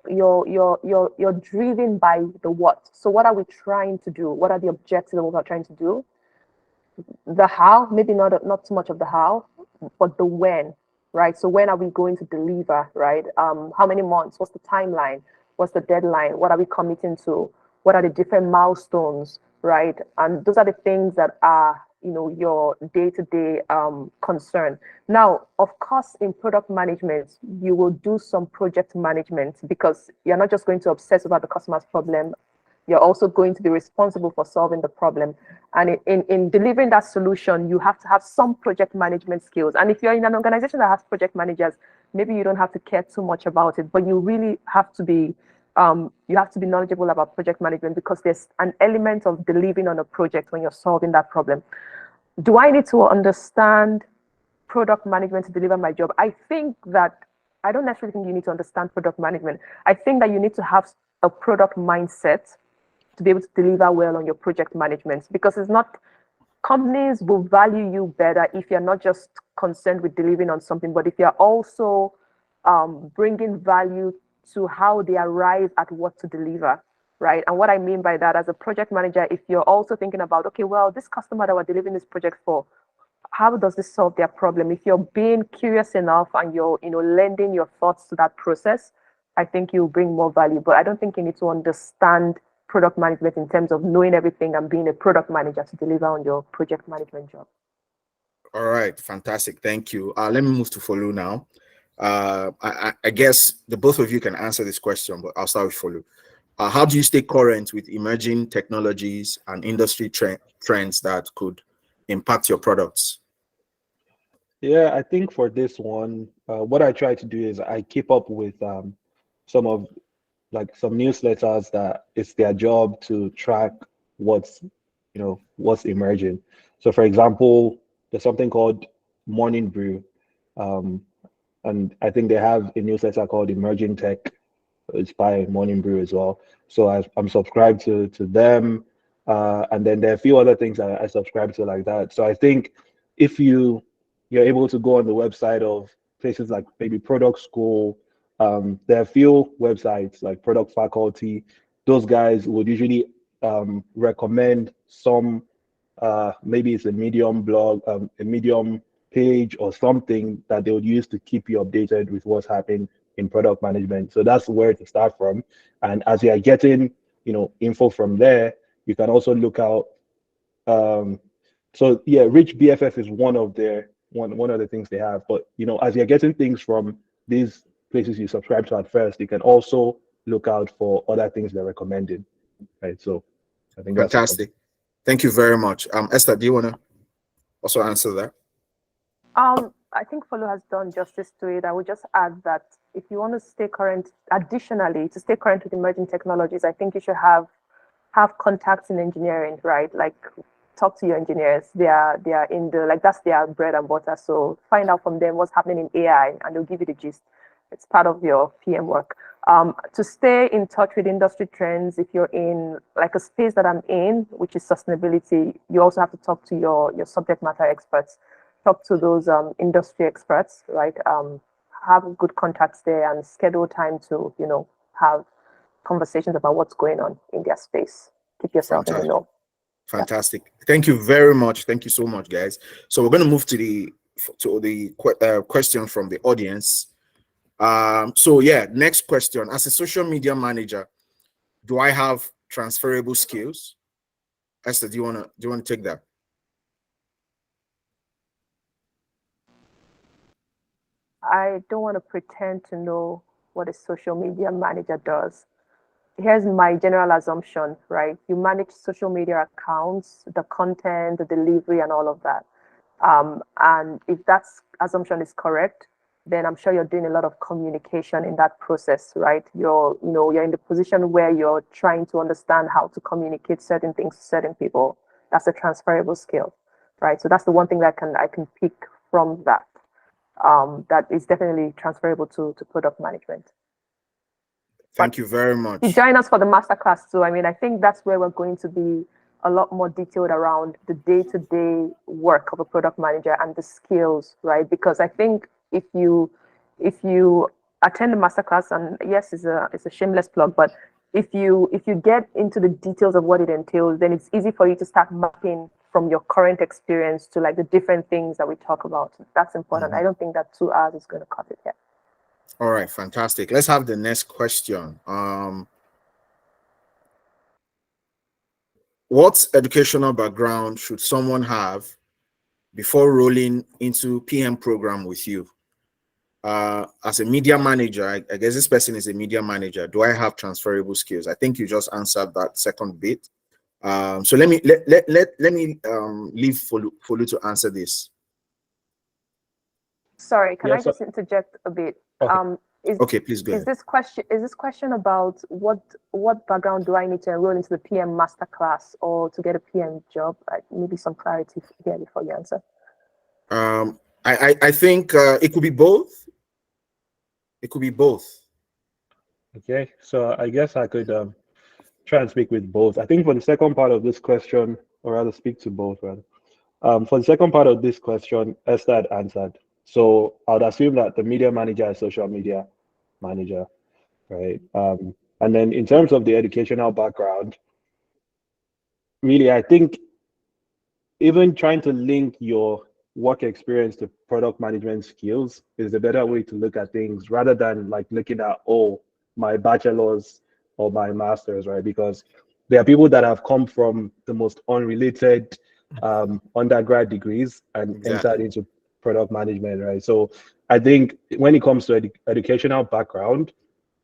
driven by the what. So what are we trying to do? What are the objectives of what we're trying to do? The how, maybe not too much of the how, but the when, right? So when are we going to deliver, right? How many months? What's the timeline? What's the deadline? What are we committing to? What are the different milestones, right? And those are the things that are, your day-to-day concern. Now, of course, in product management, you will do some project management because you're not just going to obsess about the customer's problem. You're also going to be responsible for solving the problem. And in delivering that solution, you have to have some project management skills. And if you're in an organization that has project managers, maybe you don't have to care too much about it, but you really have to be knowledgeable about project management because there's an element of delivering on a project when you're solving that problem. Do I need to understand product management to deliver my job? I think that I don't necessarily think you need to understand product management. I think that you need to have a product mindset to be able to deliver well on your project management, because it's not, companies will value you better if you're not just concerned with delivering on something, but if you're also bringing value to how they arrive at what to deliver, right? And what I mean by that, as a project manager, if you're also thinking about, okay, well, this customer that we're delivering this project for, how does this solve their problem? If you're being curious enough and you're, lending your thoughts to that process, I think you'll bring more value. But I don't think you need to understand product management in terms of knowing everything and being a product manager to deliver on your project management job. All right, fantastic. Thank you. Let me move to Folu now. I guess the both of you can answer this question, but I'll start with Folu. How do you stay current with emerging technologies and industry trends that could impact your products? Yeah, I think for this one, what I try to do is I keep up with some newsletters that it's their job to track what's emerging. So for example, there's something called Morning Brew. And I think they have a newsletter called Emerging Tech. It's by Morning Brew as well. So I'm subscribed to them. And then there are a few other things that I subscribe to like that. So I think if you're able to go on the website of places like maybe Product School, there are a few websites like Product Faculty. Those guys would usually recommend some, maybe it's a Medium blog, a Medium page or something that they would use to keep you updated with what's happening in product management. So that's where to start from. And as you are getting, info from there, you can also look out. So yeah, Rich BFF is one of the things they have. But as you're getting things from these places you subscribe to at first, you can also look out for other things they're recommending. Right. So I think that's fantastic. Thank you very much. Esther, do you want to also answer that? I think Folu has done justice to it. I would just add that if you want to stay current, additionally, to stay current with emerging technologies, I think you should have contacts in engineering, right? Like, talk to your engineers. They are in that's their bread and butter. So find out from them what's happening in AI, and they'll give you the gist. It's part of your PM work. To stay in touch with industry trends, if you're in like a space that I'm in, which is sustainability, you also have to talk to your subject matter experts. Talk to those industry experts, right? Have good contacts there and schedule time to, have conversations about what's going on in their space. Keep yourself in the know. Fantastic. Yeah. Thank you very much. Thank you so much, guys. So we're going to move to the question from the audience. So yeah, next question. As a social media manager, do I have transferable skills? Esther, do you want to take that? I don't want to pretend to know what a social media manager does. Here's my general assumption, right? You manage social media accounts, the content, the delivery, and all of that. And if that assumption is correct, then I'm sure you're doing a lot of communication in that process, right? You're in the position where you're trying to understand how to communicate certain things to certain people. That's a transferable skill, right? So that's the one thing that I can pick from that. That is definitely transferable to product management. Thank you very much. You join us for the masterclass too. I mean, I think that's where we're going to be a lot more detailed around the day-to-day work of a product manager and the skills, right? Because I think if you attend the masterclass, and yes, it's a shameless plug, but if you get into the details of what it entails, then it's easy for you to start mapping from your current experience to like the different things that we talk about. That's important. I don't think that 2 hours is going to cut it yet. All right, fantastic. Let's have the next question. What educational background should someone have before rolling into PM program with you? As a media manager, I guess this person is a media manager. Do I have transferable skills? I think you just answered that second bit. So let me leave Folu to answer this. Sorry, can Yes, I just interject a bit? Okay. Okay, please go Is ahead. this question about what background do I need to enroll into the PM masterclass or to get a PM job? Maybe some clarity here before you answer. I think it could be both. It could be both. Okay, so I guess I could try and speak with both. I think for the second part of this question, or rather speak to both, rather. For the second part of this question, Esther had answered. So I would assume that the media manager is social media manager, right? And then in terms of the educational background, really, I think even trying to link your work experience to product management skills is a better way to look at things rather than like looking at, oh, my bachelor's or my master's, right? Because there are people that have come from the most unrelated undergrad degrees and Exactly. entered into product management, right? So I think when it comes to educational background,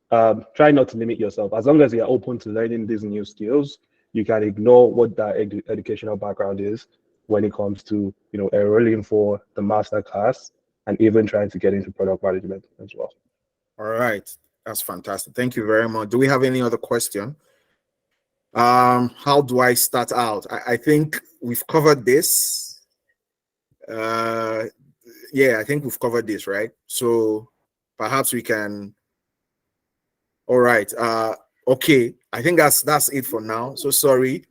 try not to limit yourself. As long as you're open to learning these new skills, you can ignore what that educational background is when it comes to, you know, enrolling for the master class and even trying to get into product management as well. All right, that's fantastic. Thank you very much. Do we have any other question? How do I start out? I think we've covered this. Yeah, I think we've covered this, right? So perhaps we can. All right. Okay. I think that's it for now. So sorry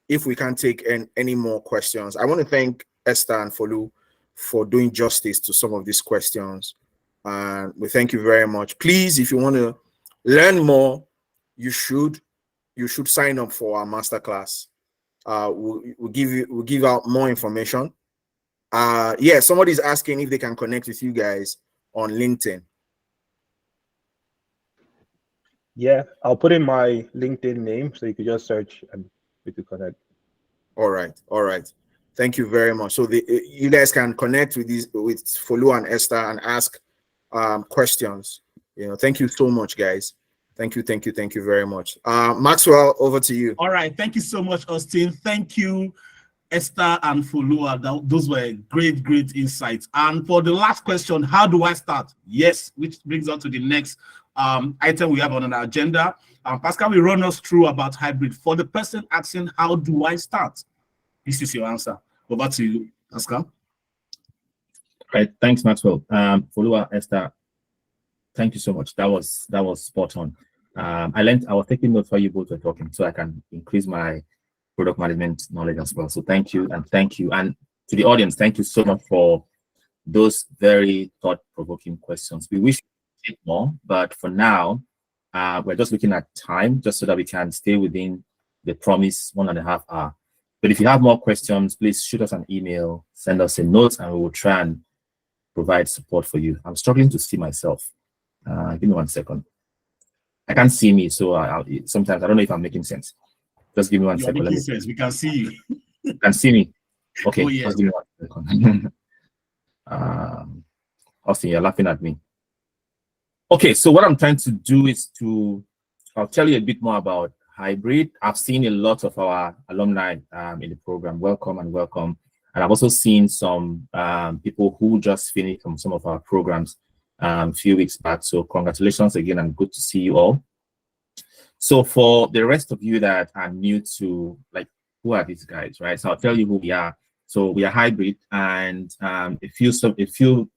if we can't take any more questions. I want to thank Esther and Folu for doing justice to some of these questions. And we thank you very much. Please, if you want to learn more, you should sign up for our masterclass. We'll give out more information. Yeah, somebody's asking if they can connect with you guys on LinkedIn. Yeah, I'll put in my LinkedIn name so you could just search and we could connect. All right. Thank you very much. So you guys can connect with Folu and Esther and ask questions. You know, thank you so much, guys. Thank you very much. Maxwell, over to you. All right. Thank you so much, Austin. Thank you, Esther and Folu. Those were great insights. And for the last question, how do I start? Yes, which brings us to the next item we have on our agenda. Pascal will run us through about hybrid. For the person asking, how do I start? This is your answer. Over to you, Pascal. Right. Thanks, Maxwell. Folu, Esther, thank you so much. That was spot on. I was taking notes while you both were talking so I can increase my product management knowledge as well. So thank you. And to the audience, thank you so much for those very thought-provoking questions. We wish we could take more, but for now, we're just looking at time just so that we can stay within the promised 1.5 hours. But if you have more questions, please shoot us an email, send us a note, and we will try and provide support for you. I'm struggling to see myself. Give me 1 second. I can't see me, so sometimes I don't know if I'm making sense. Just give me 1 second. Making sense. We can see you. You can see me. Okay. Oh, yes. Just give me 1 second. Austin, you're laughing at me. Okay, so what I'm trying to do is I'll tell you a bit more about hybrid. I've seen a lot of our alumni in the program. Welcome. And I've also seen some people who just finished from some of our programs a few weeks back. So congratulations again, and good to see you all. So for the rest of you that are new to, like, who are these guys, right? So I'll tell you who we are. So we are hybrid, and a few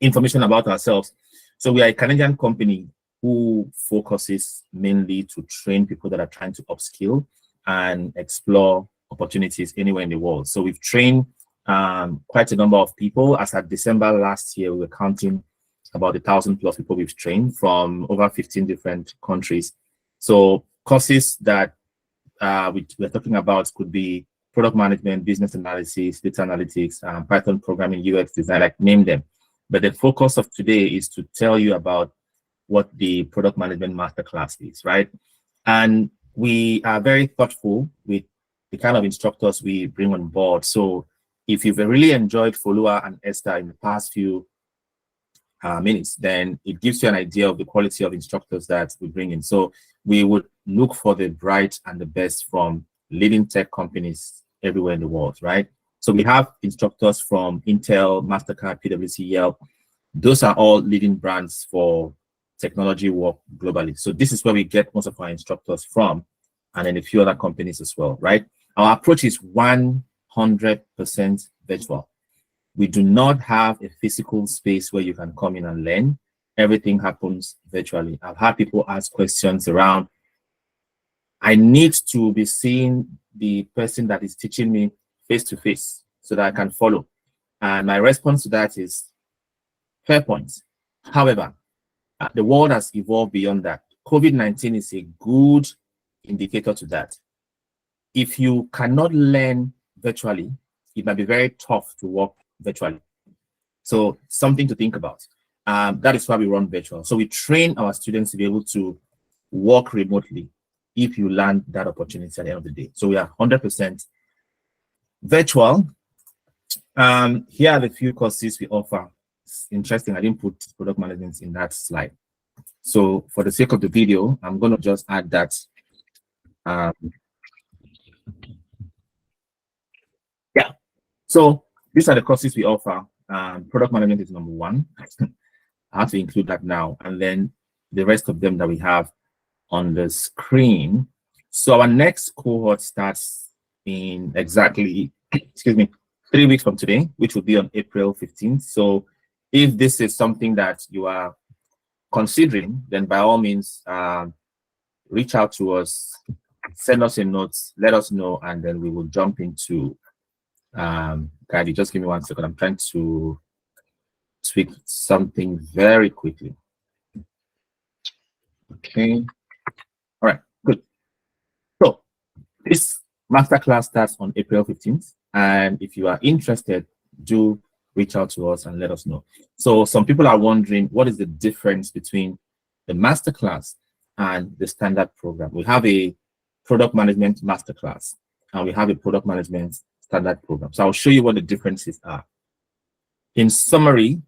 information about ourselves. So we are a Canadian company who focuses mainly to train people that are trying to upskill and explore opportunities anywhere in the world. So we've trained quite a number of people. As at December last year, we were counting about 1,000+ people we've trained from over 15 different countries. So courses that we're talking about could be product management, business analysis, data analytics, Python programming, UX design, like name them. But the focus of today is to tell you about what the product management masterclass is, right? And we are very thoughtful with the kind of instructors we bring on board. So if you've really enjoyed Folua and Esther in the past few minutes, then it gives you an idea of the quality of instructors that we bring in. So we would look for the bright and the best from leading tech companies everywhere in the world, right? So we have instructors from Intel, MasterCard, PwC, Yelp. Those are all leading brands for technology work globally. So this is where we get most of our instructors from, and then a few other companies as well, right? Our approach is 100% virtual. We do not have a physical space where you can come in and learn. Everything happens virtually. I've had people ask questions around, I need to be seeing the person that is teaching me face to face so that I can follow. And my response to that is, fair point. However, the world has evolved beyond that. COVID-19 is a good indicator to that. If you cannot learn virtually, it might be very tough to work virtually. So something to think about. That is why we run virtual. So we train our students to be able to work remotely if you land that opportunity at the end of the day. So we are 100% virtual. Here are the few courses we offer. It's interesting, I didn't put product management in that slide. So for the sake of the video, I'm going to just add that. Yeah. So these are the courses we offer. Product management is number one. I have to include that now. And then the rest of them that we have on the screen. So our next cohort starts in exactly, 3 weeks from today, which will be on April 15th. So if this is something that you are considering, then by all means, reach out to us, send us a note, let us know, and then we will jump into Guide. Just give me 1 second. I'm trying to tweak something very quickly. Okay. All right, good. So this masterclass starts on April 15th. And if you are interested, do reach out to us and let us know. So some people are wondering, what is the difference between the masterclass and the standard program? We have a product management masterclass and we have a product management standard program. So I'll show you what the differences are. In summary,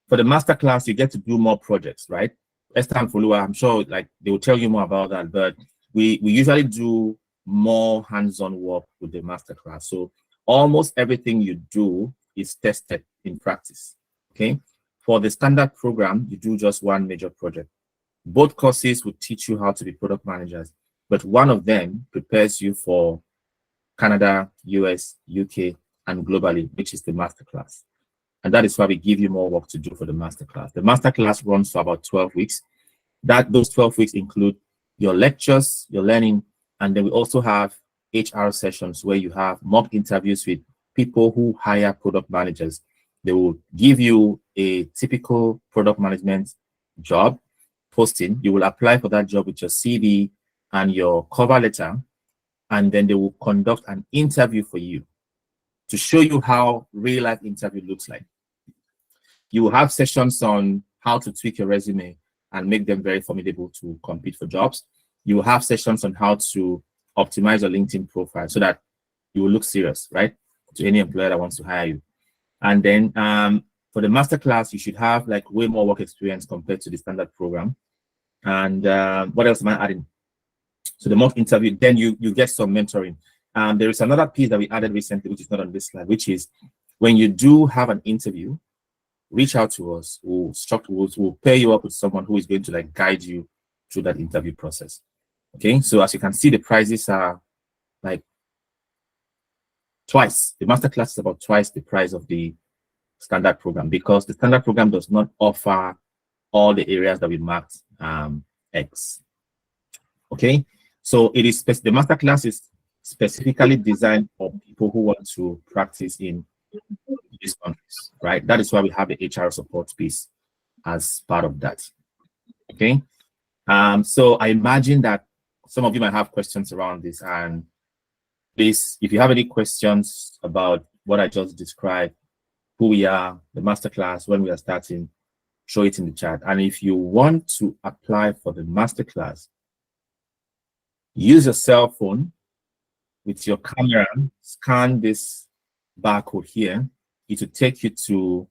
for the masterclass, you get to do more projects, right? Esther and Folua, I'm sure like they will tell you more about that, but we usually do more hands-on work with the masterclass. So almost everything you do is tested in practice, okay? For the standard program, you do just one major project. Both courses will teach you how to be product managers, but one of them prepares you for Canada, US, UK, and globally, which is the masterclass. And that is why we give you more work to do for the masterclass. The masterclass runs for about 12 weeks. Those 12 weeks include your lectures, your learning, and then we also have HR sessions where you have mock interviews with people who hire product managers. They will give you a typical product management job posting. You will apply for that job with your CV and your cover letter, and then they will conduct an interview for you to show you how real-life interview looks like. You will have sessions on how to tweak your resume and make them very formidable to compete for jobs. You will have sessions on how to optimize your LinkedIn profile so that you will look serious, right, to any employer that wants to hire you. And then for the masterclass, you should have like way more work experience compared to the standard program. And what else am I adding? So the mock interview, then you get some mentoring. There is another piece that we added recently, which is not on this slide, which is when you do have an interview, reach out to us. We'll pair you up with someone who is going to like guide you through that interview process. Okay, so as you can see, the prices are like twice. The masterclass is about twice the price of the standard program because the standard program does not offer all the areas that we marked X. Okay, so it is the masterclass is specifically designed for people who want to practice in these countries, right? That is why we have the HR support piece as part of that. Okay. So I imagine that some of you might have questions around this, and please, if you have any questions about what I just described, who we are, the masterclass, when we are starting, show it in the chat. And if you want to apply for the masterclass, use your cell phone with your camera, scan this barcode here. It will take you to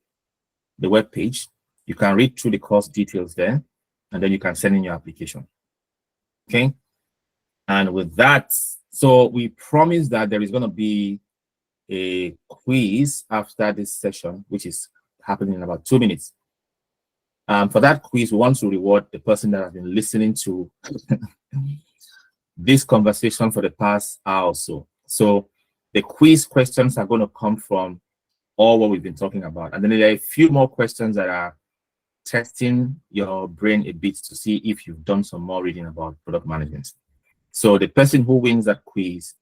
the web page. You can read through the course details there, and then you can send in your application. Okay. And with that, so we promise that there is going to be a quiz after this session, which is happening in about 2 minutes. For that quiz, we want to reward the person that has been listening to this conversation for the past hour or so. So the quiz questions are going to come from all what we've been talking about. And then there are a few more questions that are testing your brain a bit to see if you've done some more reading about product management. So the person who wins that quiz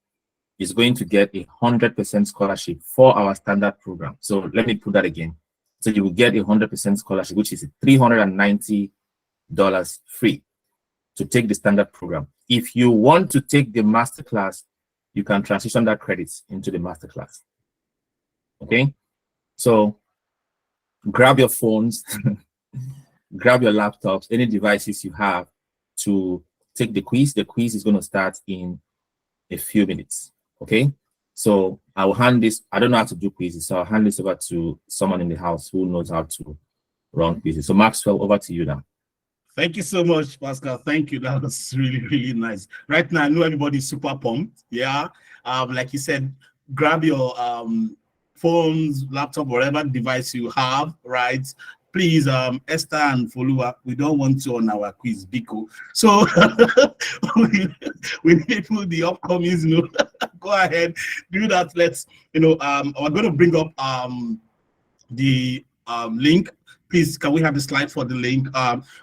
is going to get 100% scholarship for our standard program. So let me put that again. So you will get 100% scholarship, which is $390 free to take the standard program. If you want to take the masterclass, you can transition that credits into the masterclass. Okay, so grab your phones, grab your laptops, any devices you have to take the quiz. The quiz is going to start in a few minutes. Okay, so I will hand this. I don't know how to do quizzes, so I'll hand this over to someone in the house who knows how to run quizzes. So Maxwell, over to you now. Thank you so much, Pascal. Thank you. That was really, really nice. Right now, I know everybody's super pumped. Yeah. Like you said, grab your phones, laptop, whatever device you have, right? Please, Esther and Folua, we don't want you on our quiz, Biko. So we need people, the upcomings, you know, go ahead, do that. Let's, you know, we're going to bring up the link. Please, can we have the slide for the link?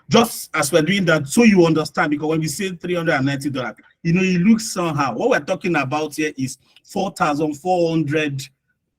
Just as we're doing that, so you understand, because when we say $390, you know, it looks somehow. What we're talking about here is 4,400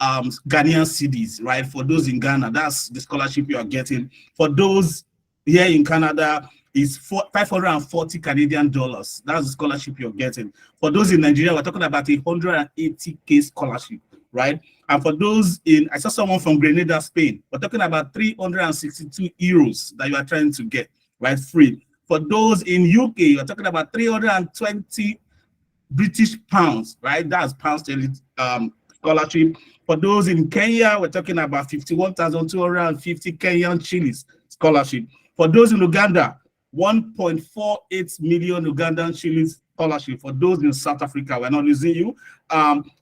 Ghanaian cedis, right? For those in Ghana, that's the scholarship you are getting. For those here in Canada, is 540 Canadian dollars. That's the scholarship you're getting. For those in Nigeria, we're talking about 180K scholarship, right? And for those in, I saw someone from Grenada, Spain, we're talking about 362 euros that you are trying to get, right? Free. For those in UK, you're talking about 320 British pounds, right? That's pounds sterling scholarship. For those in Kenya, we're talking about 51,250 Kenyan shillings scholarship. For those in Uganda, 1.48 million Ugandan shillings scholarship. For those in South Africa, we're not losing you.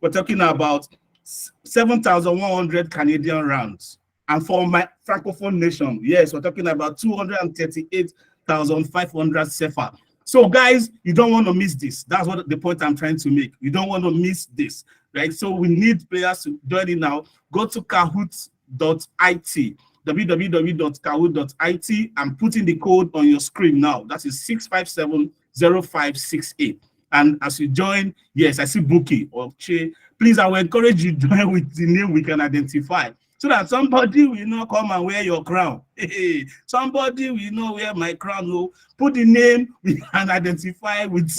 We're talking about 7,100 Canadian rands. And for my Francophone nation, yes, we're talking about 238,500 CFA. So guys, you don't want to miss this. That's what the point I'm trying to make. You don't want to miss this, right? So we need players to join in now. Go to kahoot.it, www.kahoot.it, and put in the code on your screen now. That is 6570568. And as you join, yes, I see Buki or Che. Please, I will encourage you to join with the name we can identify, so that somebody will not come and wear your crown. Somebody will not wear my crown. No, put the name we can identify with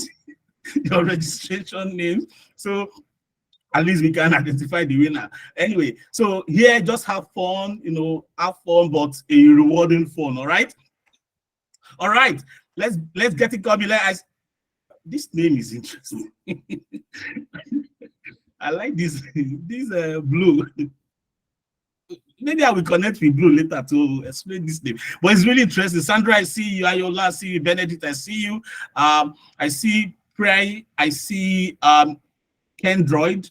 your registration name, so at least we can identify the winner. Anyway, so here, just have fun, you know, have fun, but a rewarding fun. All right, let's get it going. This name is interesting. I like this blue. Maybe I will connect with Blue later to explain this name. But it's really interesting. Sandra, I see you. Ayola, I see you. Benedict, I see you. I see Pray. I see Kendroid.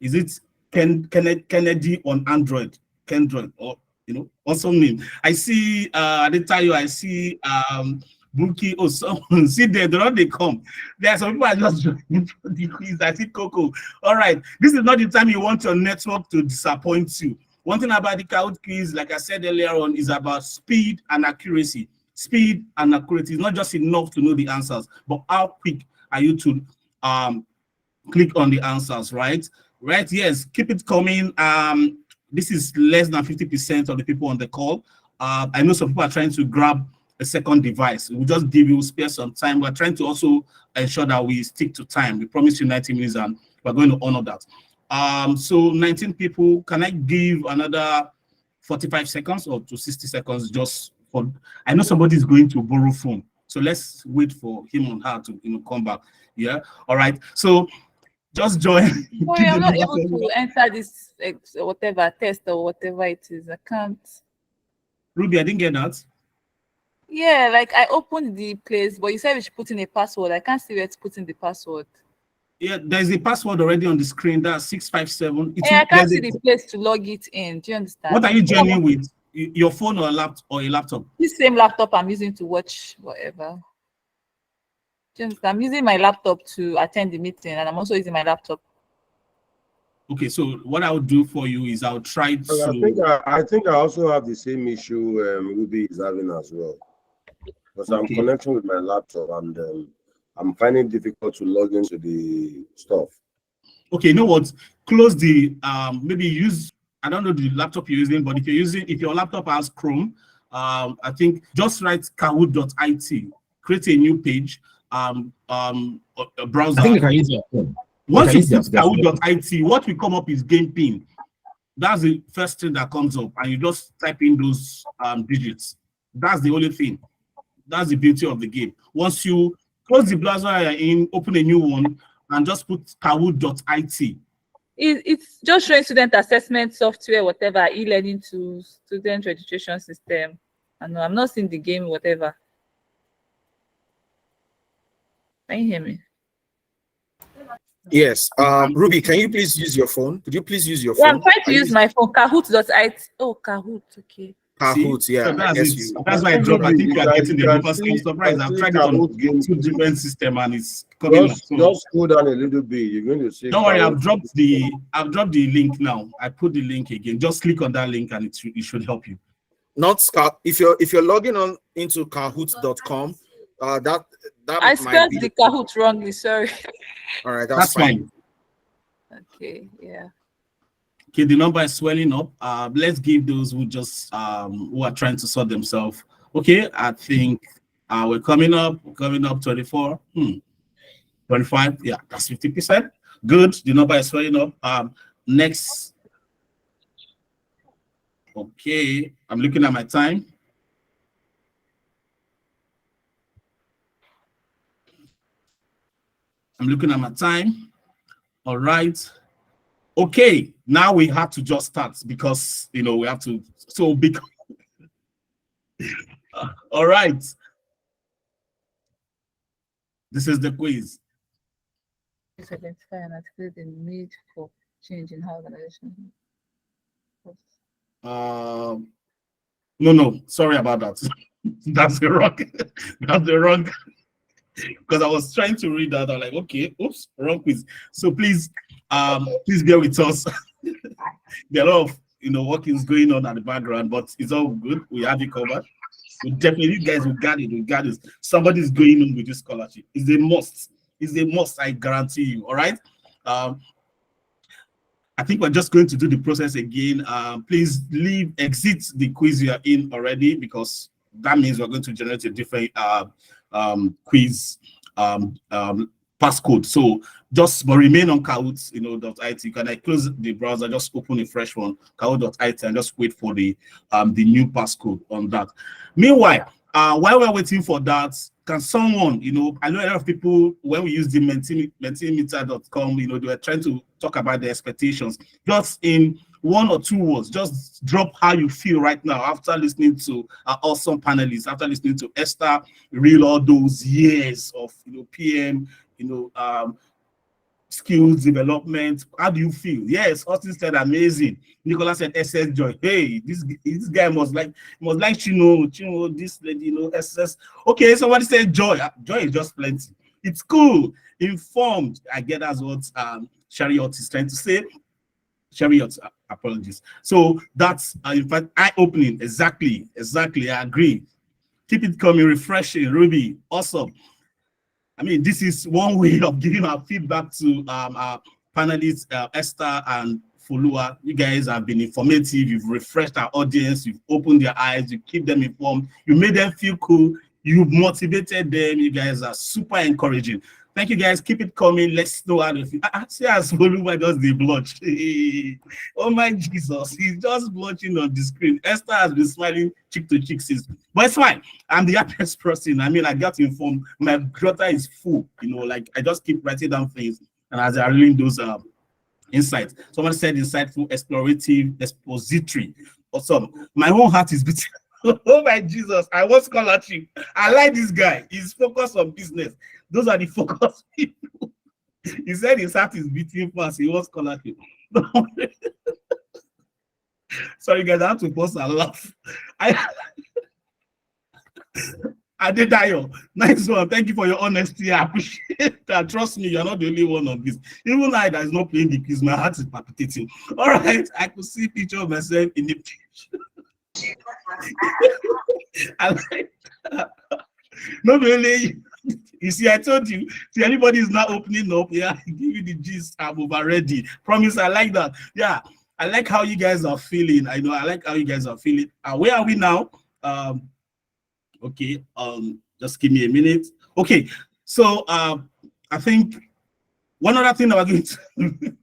Is it Kennedy on Android? Kendroid, or you know, awesome name. I see Adetayo. I see Buki. Oh, someone see there. They come. There are some people are just joining for the quiz. I see Coco. All right, this is not the time you want your network to disappoint you. One thing about the Kahoot quiz, like I said earlier on, is about speed and accuracy. Speed and accuracy is not just enough to know the answers, but how quick are you to click on the answers, right? Right, yes, keep it coming. this is less than 50% of the people on the call. I know some people are trying to grab a second device. We'll just spare some time. We're trying to also ensure that we stick to time. We promised you 90 minutes and we're going to honor that. So 19 people, can I give another 45 seconds or to 60 seconds just for, I know somebody's going to borrow phone. So let's wait for him or her to come back. Yeah. All right. So just join. Sorry, I'm not able to enter this whatever test or whatever it is. I can't. Ruby, I didn't get that. Yeah, like I opened the place, but you said we should put in a password. I can't see where to put in the password. Yeah, there's a password already on the screen. That's 657. Yeah, I can't see the place to log it in. Do you understand? What are you joining with? Your phone or a laptop? This same laptop I'm using to watch whatever. Do you understand? I'm using my laptop to attend the meeting, and I'm also using my laptop. Okay, so what I'll do for you is I'll try to. I think I also have the same issue Ruby is having as well. Because I'm connecting with my laptop and I'm finding it difficult to log into the stuff. Okay, you know what? Close the maybe use, I don't know the laptop you're using, but if your laptop has Chrome, I think just write kahoot.it, create a new page, a browser. I think you can use your phone. Once you put kahoot.it, what will come up is game pin. That's the first thing that comes up, and you just type in those digits. That's the only thing. That's the beauty of the game. Once you close the browser you're in, open a new one, and just put kahoot.it. It's just showing student assessment software, whatever, e-learning tools, student registration system. I know I'm not seeing the game, whatever. Can you hear me? Yes. Ruby, can you please use your phone? Could you please use your phone? Yeah, I'm trying to use my phone. Kahoot.it. Oh, Kahoot. Okay. Kahoot, yeah. So that's why I dropped. I think you are getting the because I'm surprised. I've tried it on 2 different systems and it's coming up. So just go down a little bit. You're going to see. Don't worry, I've dropped the link now. I put the link again. Just click on that link and it should help you. Not if you're logging on into kahoot.com, that I spelled the Kahoot wrongly, sorry. All right, that's fine. Okay, yeah. Okay, the number is swelling up. Let's give those who just who are trying to sort themselves. Okay, I think we're coming up 24, 25. Yeah, that's 50%. Good. The number is swelling up. Next. Okay, I'm looking at my time. All right. Okay, now we have to just start because we have to. So big. All right. This is the quiz. Identify and articulate the need for change in how organization. No, sorry about that. That's the wrong. Because I was trying to read that. I'm like, okay, oops, wrong quiz. So please bear with us. There are a lot of workings going on at the background, but it's all good. We have it covered. So definitely, you guys will get it. We got it. Somebody's going on with this scholarship. It's a must. It's a must. I guarantee you. All right. I think we're just going to do the process again. Please exit the quiz you are in already, because that means we're going to generate a different quiz passcode. So just remain on Kahoot, .it. Can I close the browser? Just open a fresh one, Kahoot.it, and just wait for the new passcode on that. Meanwhile, while we're waiting for that, can someone, I know a lot of people, when we use the Mentimeter.com, they were trying to talk about the expectations. Just in 1 or 2 words, just drop how you feel right now after listening to our awesome panelists, after listening to Esther reel all those years of PM, skills development. How do you feel? Yes, Austin said amazing. Nicola said SS Joy. Hey, this guy must like Chino, this lady, SS. Okay, somebody said Joy. Joy is just plenty. It's cool. Informed. I get that's what Chariot is trying to say. Chariot, apologies. So that's in fact eye-opening. Exactly. I agree. Keep it coming, refreshing. Ruby, awesome. I mean, this is one way of giving our feedback to our panelists, Esther and Folua. You guys have been informative. You've refreshed our audience. You've opened their eyes. You keep them informed. You made them feel cool. You've motivated them. You guys are super encouraging. Thank you, guys. Keep it coming. Let's know how to feel. See as Folua does the blush. Oh my Jesus, he's just blushing on the screen. Esther has been smiling cheek to cheek since, but it's fine. I'm the happiest person. I mean, I got informed. My daughter is full. Like I just keep writing down things, and as I read those insights, someone said insightful, explorative, expository. Awesome. My whole heart is beating. Oh my Jesus, I want scholarship. I like this guy. He's focused on business. Those are the focus people. He said his heart is beating fast. He wants scholarship. Sorry, guys, I have to pause and laugh. Adedayo, nice one. Thank you for your honesty. I appreciate that. Trust me, you're not the only one on this. Even I that is not playing the quiz, my heart is palpitating. All right, I could see a picture of myself in the picture. I like that. Not really. You see, I told you. See, anybody is not opening up. Yeah, give you the gist. I'm over ready. Promise. I like that. Yeah, I like how you guys are feeling. I know. I like how you guys are feeling. Where are we now? Okay. Just give me a minute. Okay. So I think one other thing that we're going to.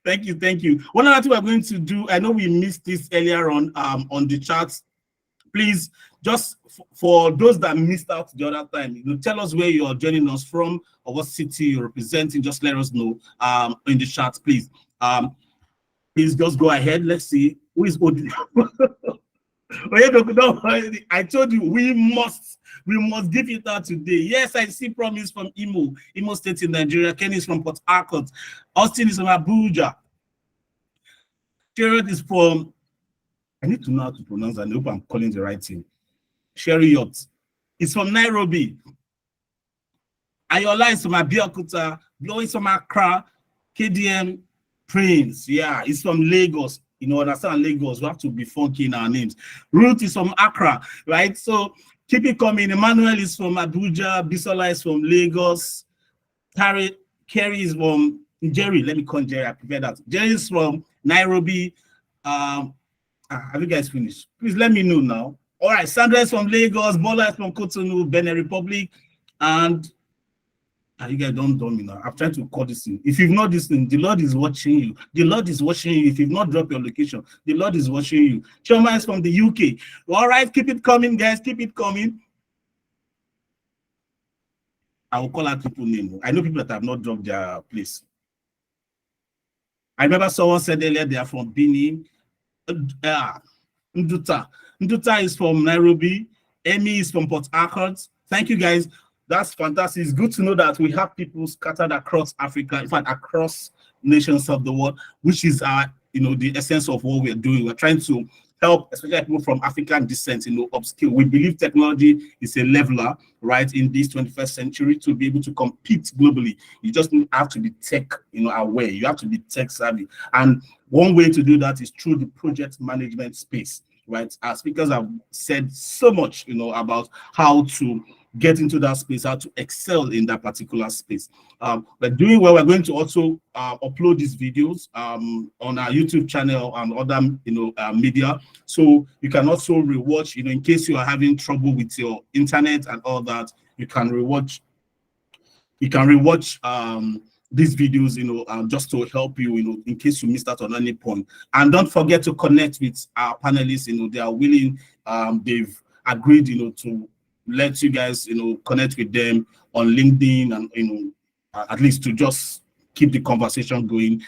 Thank you. One other thing we're going to do. I know we missed this earlier on the charts. Please, just for those that missed out the other time, tell us where you are joining us from or what city you're representing. Just let us know in the chat, please. Please just go ahead. Let's see who is Odi. I told you we must give it out today. Yes, I see Promise from Imo State in Nigeria. Kenny is from Port Harcourt. Austin is from Abuja. Sherrod is from. I need to know how to pronounce that. I hope I'm calling the right thing. Sherrod is from Nairobi. Ayola is from Abeokuta. Blow is from Accra. KDM Prince, yeah, he's from Lagos. Understand Lagos, we have to be funky in our names. Ruth is from Accra, right? So keep it coming. Emmanuel is from Abuja. Bisola is from Lagos. Kerry is from Jerry. Let me call Jerry. I prefer that. Jerry is from Nairobi. Have you guys finished? Please let me know now. All right, Sandra is from Lagos. Bola is from Cotonou, Benin Republic. And you guys don't me now. I'm trying to call this in. If you've not listened, the Lord is watching you. The Lord is watching you. If you've not dropped your location, the Lord is watching you. Choma is from the UK. All right, keep it coming, guys. Keep it coming. I will call out people's name. I know people that have not dropped their place. I remember someone said earlier they are from Benin. Nduta is from Nairobi. Amy is from Port Harcourt. Thank you, guys. That's fantastic. It's good to know that we have people scattered across Africa, in fact, across nations of the world, which is the essence of what we're doing. We're trying to help, especially people from African descent, upskill. We believe technology is a leveler, right, in this 21st century to be able to compete globally. You just have to be tech, aware. You have to be tech savvy. And one way to do that is through the project management space, right? Our speakers have said so much, about how to get into that space, how to excel in that particular space. But doing well, we're going to also upload these videos on our YouTube channel and other media, so you can also rewatch. In case you are having trouble with your internet and all that, you can rewatch. You can rewatch these videos, just to help you, in case you missed out on any point. And don't forget to connect with our panelists. They are willing. They've agreed, to let you guys, connect with them on LinkedIn and, at least to just keep the conversation going.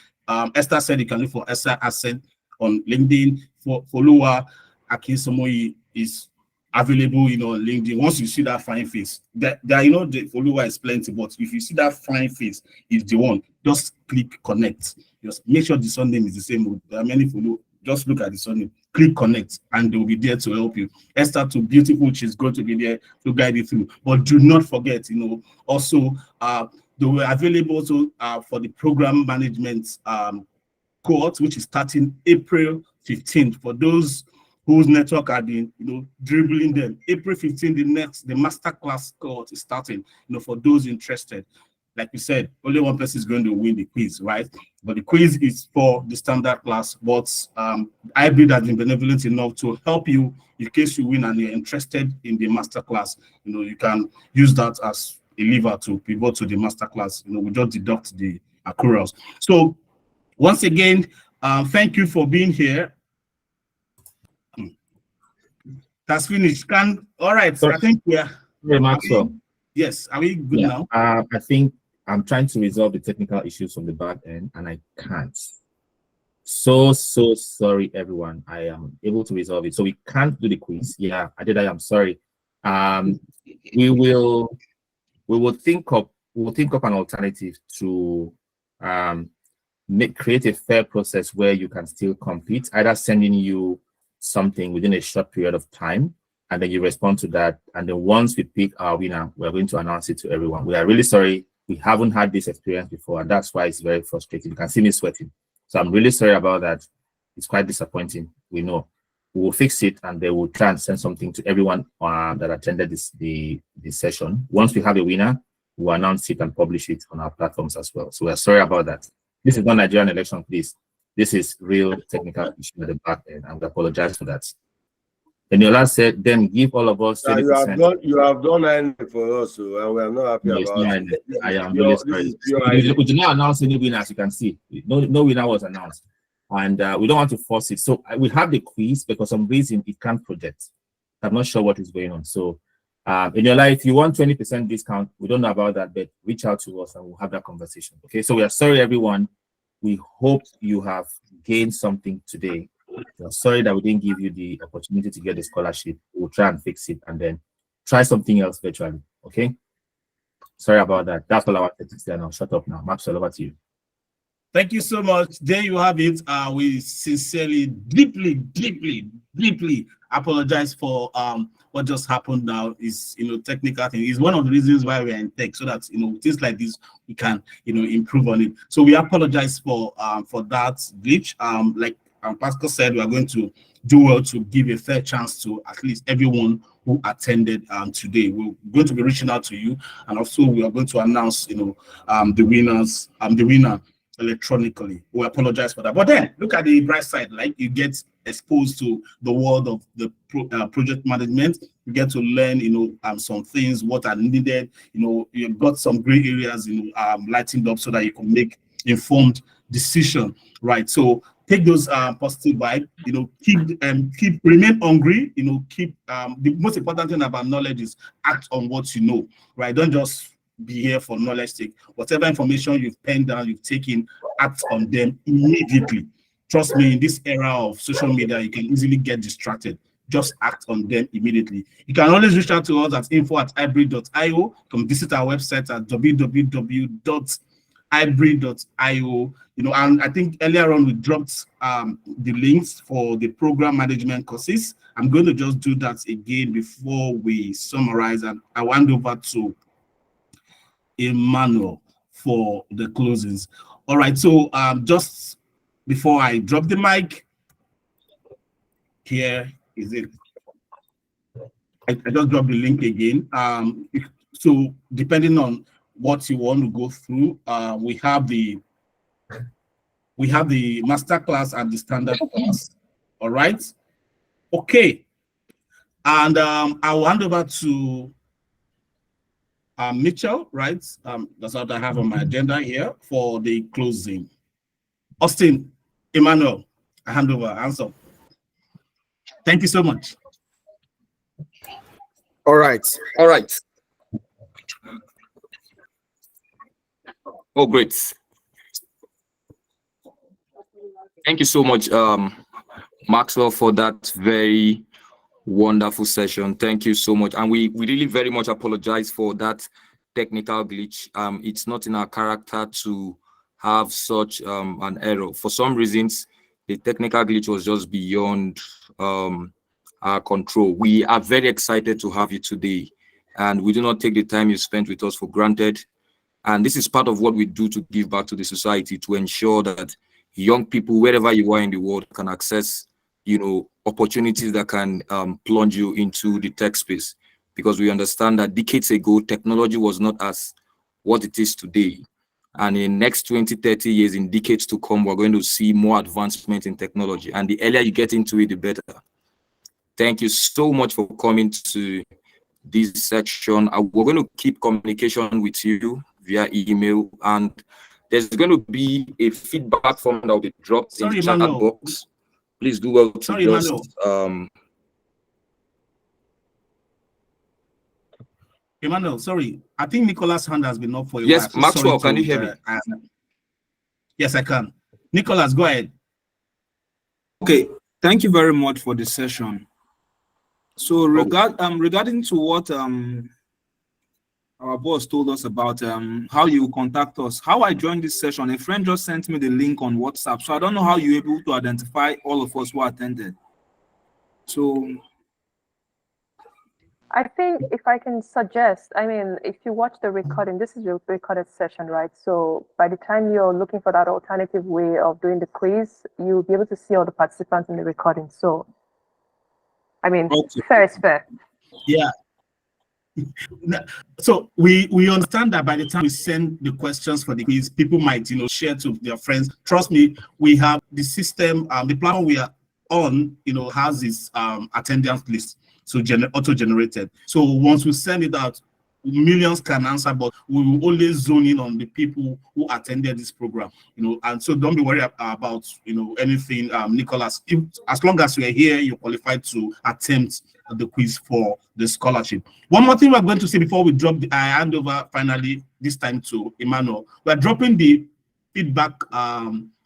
Esther said you can look for Esther Ascent on LinkedIn. For Folua Akinsomoyi is available, on LinkedIn. Once you see that fine face, the Folua is plenty, but if you see that fine face, is the one. Just click connect. Just make sure the surname is the same. There are many Folua. Just look at the surname, click connect, and they will be there to help you. Esther Too Beautiful, she's going to be there to guide you through. But do not forget, also they were available also for the program management cohort, which is starting April 15th. For those whose network are been, dribbling them, April 15th, the masterclass cohort is starting. For those interested, like we said, only one person is going to win the quiz, right? But the quiz is for the standard class. But Hybrid has been benevolent enough to help you in case you win and you're interested in the master class. You can use that as a lever to pivot to the master class. We just deduct the accruals. So once again, thank you for being here. That's finished. All right. So I think Maxwell. Yes. Are we good now? I think I'm trying to resolve the technical issues from the back end, and I can't. So sorry, everyone. I am able to resolve it. So we can't do the quiz. Yeah, I am sorry. We will think of an alternative to create a fair process where you can still compete, either sending you something within a short period of time, and then you respond to that. And then once we pick our winner, we're going to announce it to everyone. We are really sorry. We haven't had this experience before, and that's why it's very frustrating. You can see me sweating. So I'm really sorry about that. It's quite disappointing. We know. We will fix it, and they will try and send something to everyone that attended the session. Once we have a winner, we'll announce it and publish it on our platforms as well. So we're sorry about that. This is not Nigerian election, please. This is real technical issue at the back end, and we apologize for that. Eniola said, then give all of us 20%. You have done anything for us, and we are not happy about it. I am really sorry. We did not announce any winner, as you can see. No winner was announced. And we don't want to force it. So we have the quiz, but for some reason it can't project. I'm not sure what is going on. So Eniola, if you want 20% discount, we don't know about that, but reach out to us and we'll have that conversation. Okay, so we are sorry, everyone. We hope you have gained something today. We're sorry that we didn't give you the opportunity to get the scholarship. We'll try and fix it and then try something else virtually. Okay. Sorry about that. That's all I wanted to say now. Shut up now. Maxwell, over to you. Thank you so much. There you have it. We sincerely, deeply apologize for what just happened now. Is technical thing. It's one of the reasons why we are in tech, so that things like this we can improve on it. So we apologize for that glitch. Like Pascal said, we are going to do well to give a fair chance to at least everyone who attended today. We're going to be reaching out to you, and also we are going to announce the winners, the winner electronically. We apologize for that. But then look at the bright side, like you get exposed to the world of the project management. You get to learn some things what are needed. You've got some gray areas lightened up so that you can make informed decision, right? So take those positive vibe, keep remain hungry, keep the most important thing about knowledge is act on what you know, right? Don't just be here for knowledge sake. Whatever information you've penned down, you've taken, act on them immediately. Trust me, in this era of social media, you can easily get distracted. Just act on them immediately. You can always reach out to us at info@hybrid.io. You can visit our website at www.hybrid.io. And I think earlier on we dropped the links for the program management courses. I'm going to just do that again before we summarize, and I will hand over to Emmanuel for the closings. All right, so just before I drop the mic, here is it. I just dropped the link again. So depending on what you want to go through, we have the master class and the standard class. All right, okay, and I will hand over to Mitchell, right? That's what I have on my agenda here for the closing. Austin, Emmanuel, I hand over. Answer. Thank you so much. All right. Oh, great. Thank you so much, Maxwell, for that very wonderful session. Thank you so much. And we really very much apologize for that technical glitch. It's not in our character to have such an error. For some reasons, the technical glitch was just beyond our control. We are very excited to have you today, and we do not take the time you spent with us for granted. And this is part of what we do to give back to the society, to ensure that young people, wherever you are in the world, can access opportunities that can plunge you into the tech space, because we understand that decades ago technology was not as what it is today. And in next 20, 30 years, in decades to come, we're going to see more advancement in technology. And the earlier you get into it, the better. Thank you so much for coming to this section. We're going to keep communication with you via email, and there's going to be a feedback form that will be dropped in the chat box. Please do well to Emmanuel, sorry. I think Nicholas' hand has been up for a while. Yes, Maxwell, can you hear me? Yes, I can. Nicholas, go ahead. Okay, thank you very much for the session. So regarding to what our boss told us about how you contact us, how I joined this session, a friend just sent me the link on WhatsApp. So I don't know how you're able to identify all of us who attended. So I think if I can suggest, I mean, if you watch the recording, this is your recorded session, right? So by the time you're looking for that alternative way of doing the quiz, you'll be able to see all the participants in the recording. So, I mean, fair is fair. Yeah. So we understand that by the time we send the questions for the quiz, people might, share to their friends. Trust me, we have the system, the platform we are on, has this attendance list. So auto-generated. So once we send it out, millions can answer, but we will only zone in on the people who attended this program. And so don't be worried about anything, Nicholas. As long as you're here, you're qualified to attempt the quiz for the scholarship. One more thing we're going to say before we drop I hand over finally this time to Emmanuel. We're dropping the feedback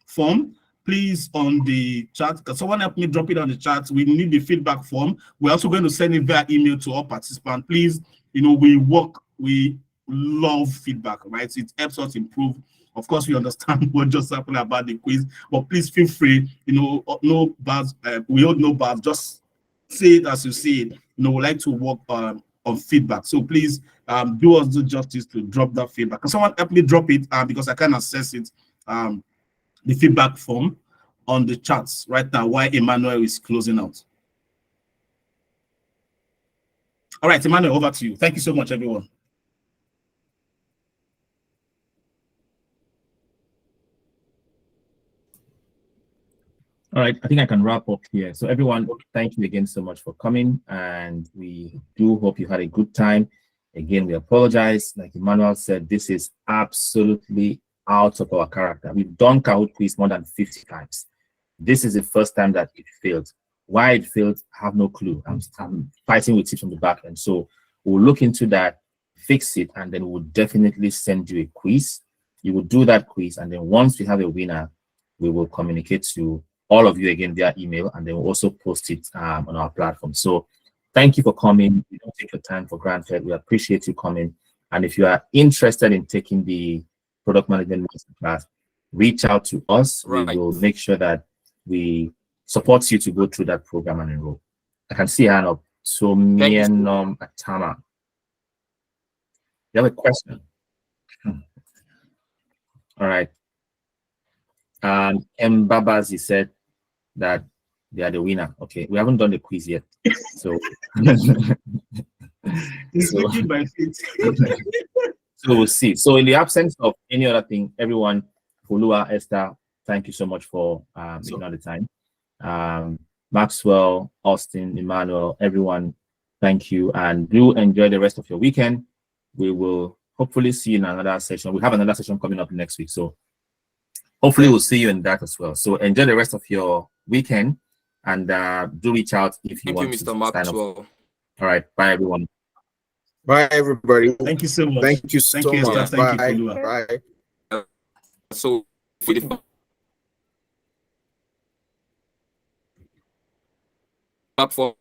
form. Please, on the chat, can someone help me drop it on the chat? We need the feedback form. We're also going to send it via email to all participants. Please, we love feedback, right? It helps us improve. Of course, we understand what just happened about the quiz, but please feel free, no bars, we hold no bars, just say it as you see it. We like to work on feedback. So please do us the justice to drop that feedback. Can someone help me drop it because I can't access it? The feedback form on the charts right now while Emmanuel is closing out. All right, Emmanuel, over to you. Thank you so much, everyone. All right, I think I can wrap up here. So everyone, thank you again so much for coming, and we do hope you had a good time. Again, we apologize. Like Emmanuel said, this is absolutely out of our character. We've done Kahoot quiz more than 50 times. This is the first time that it failed. Why it failed, I have no clue. I'm fighting with tips from the back end. So we'll look into that, fix it, and then we'll definitely send you a quiz. You will do that quiz, and then once we have a winner, we will communicate to all of you again via email, and then we'll also post it on our platform. So thank you for coming. We don't take your time for granted. We appreciate you coming. And if you are interested in taking the product management masterclass, reach out to us. We will make sure that we support you to go through that program and enroll. I can see hand up. So Mianom Atama. You have a question? All right. Mbabazi said that they are the winner. Okay, we haven't done the quiz yet. So so we'll see. So in the absence of any other thing, everyone, Fulua, Esther, thank you so much for making all the time. Maxwell, Austin, Emmanuel, everyone, thank you, and do enjoy the rest of your weekend. We will hopefully see you in another session. We have another session coming up next week, so hopefully we'll see you in that as well. So enjoy the rest of your weekend, and do reach out if you want to sign up. All right, bye everyone. Bye, everybody. Thank you so much. Thank you so much. Thank you. Bye. So platform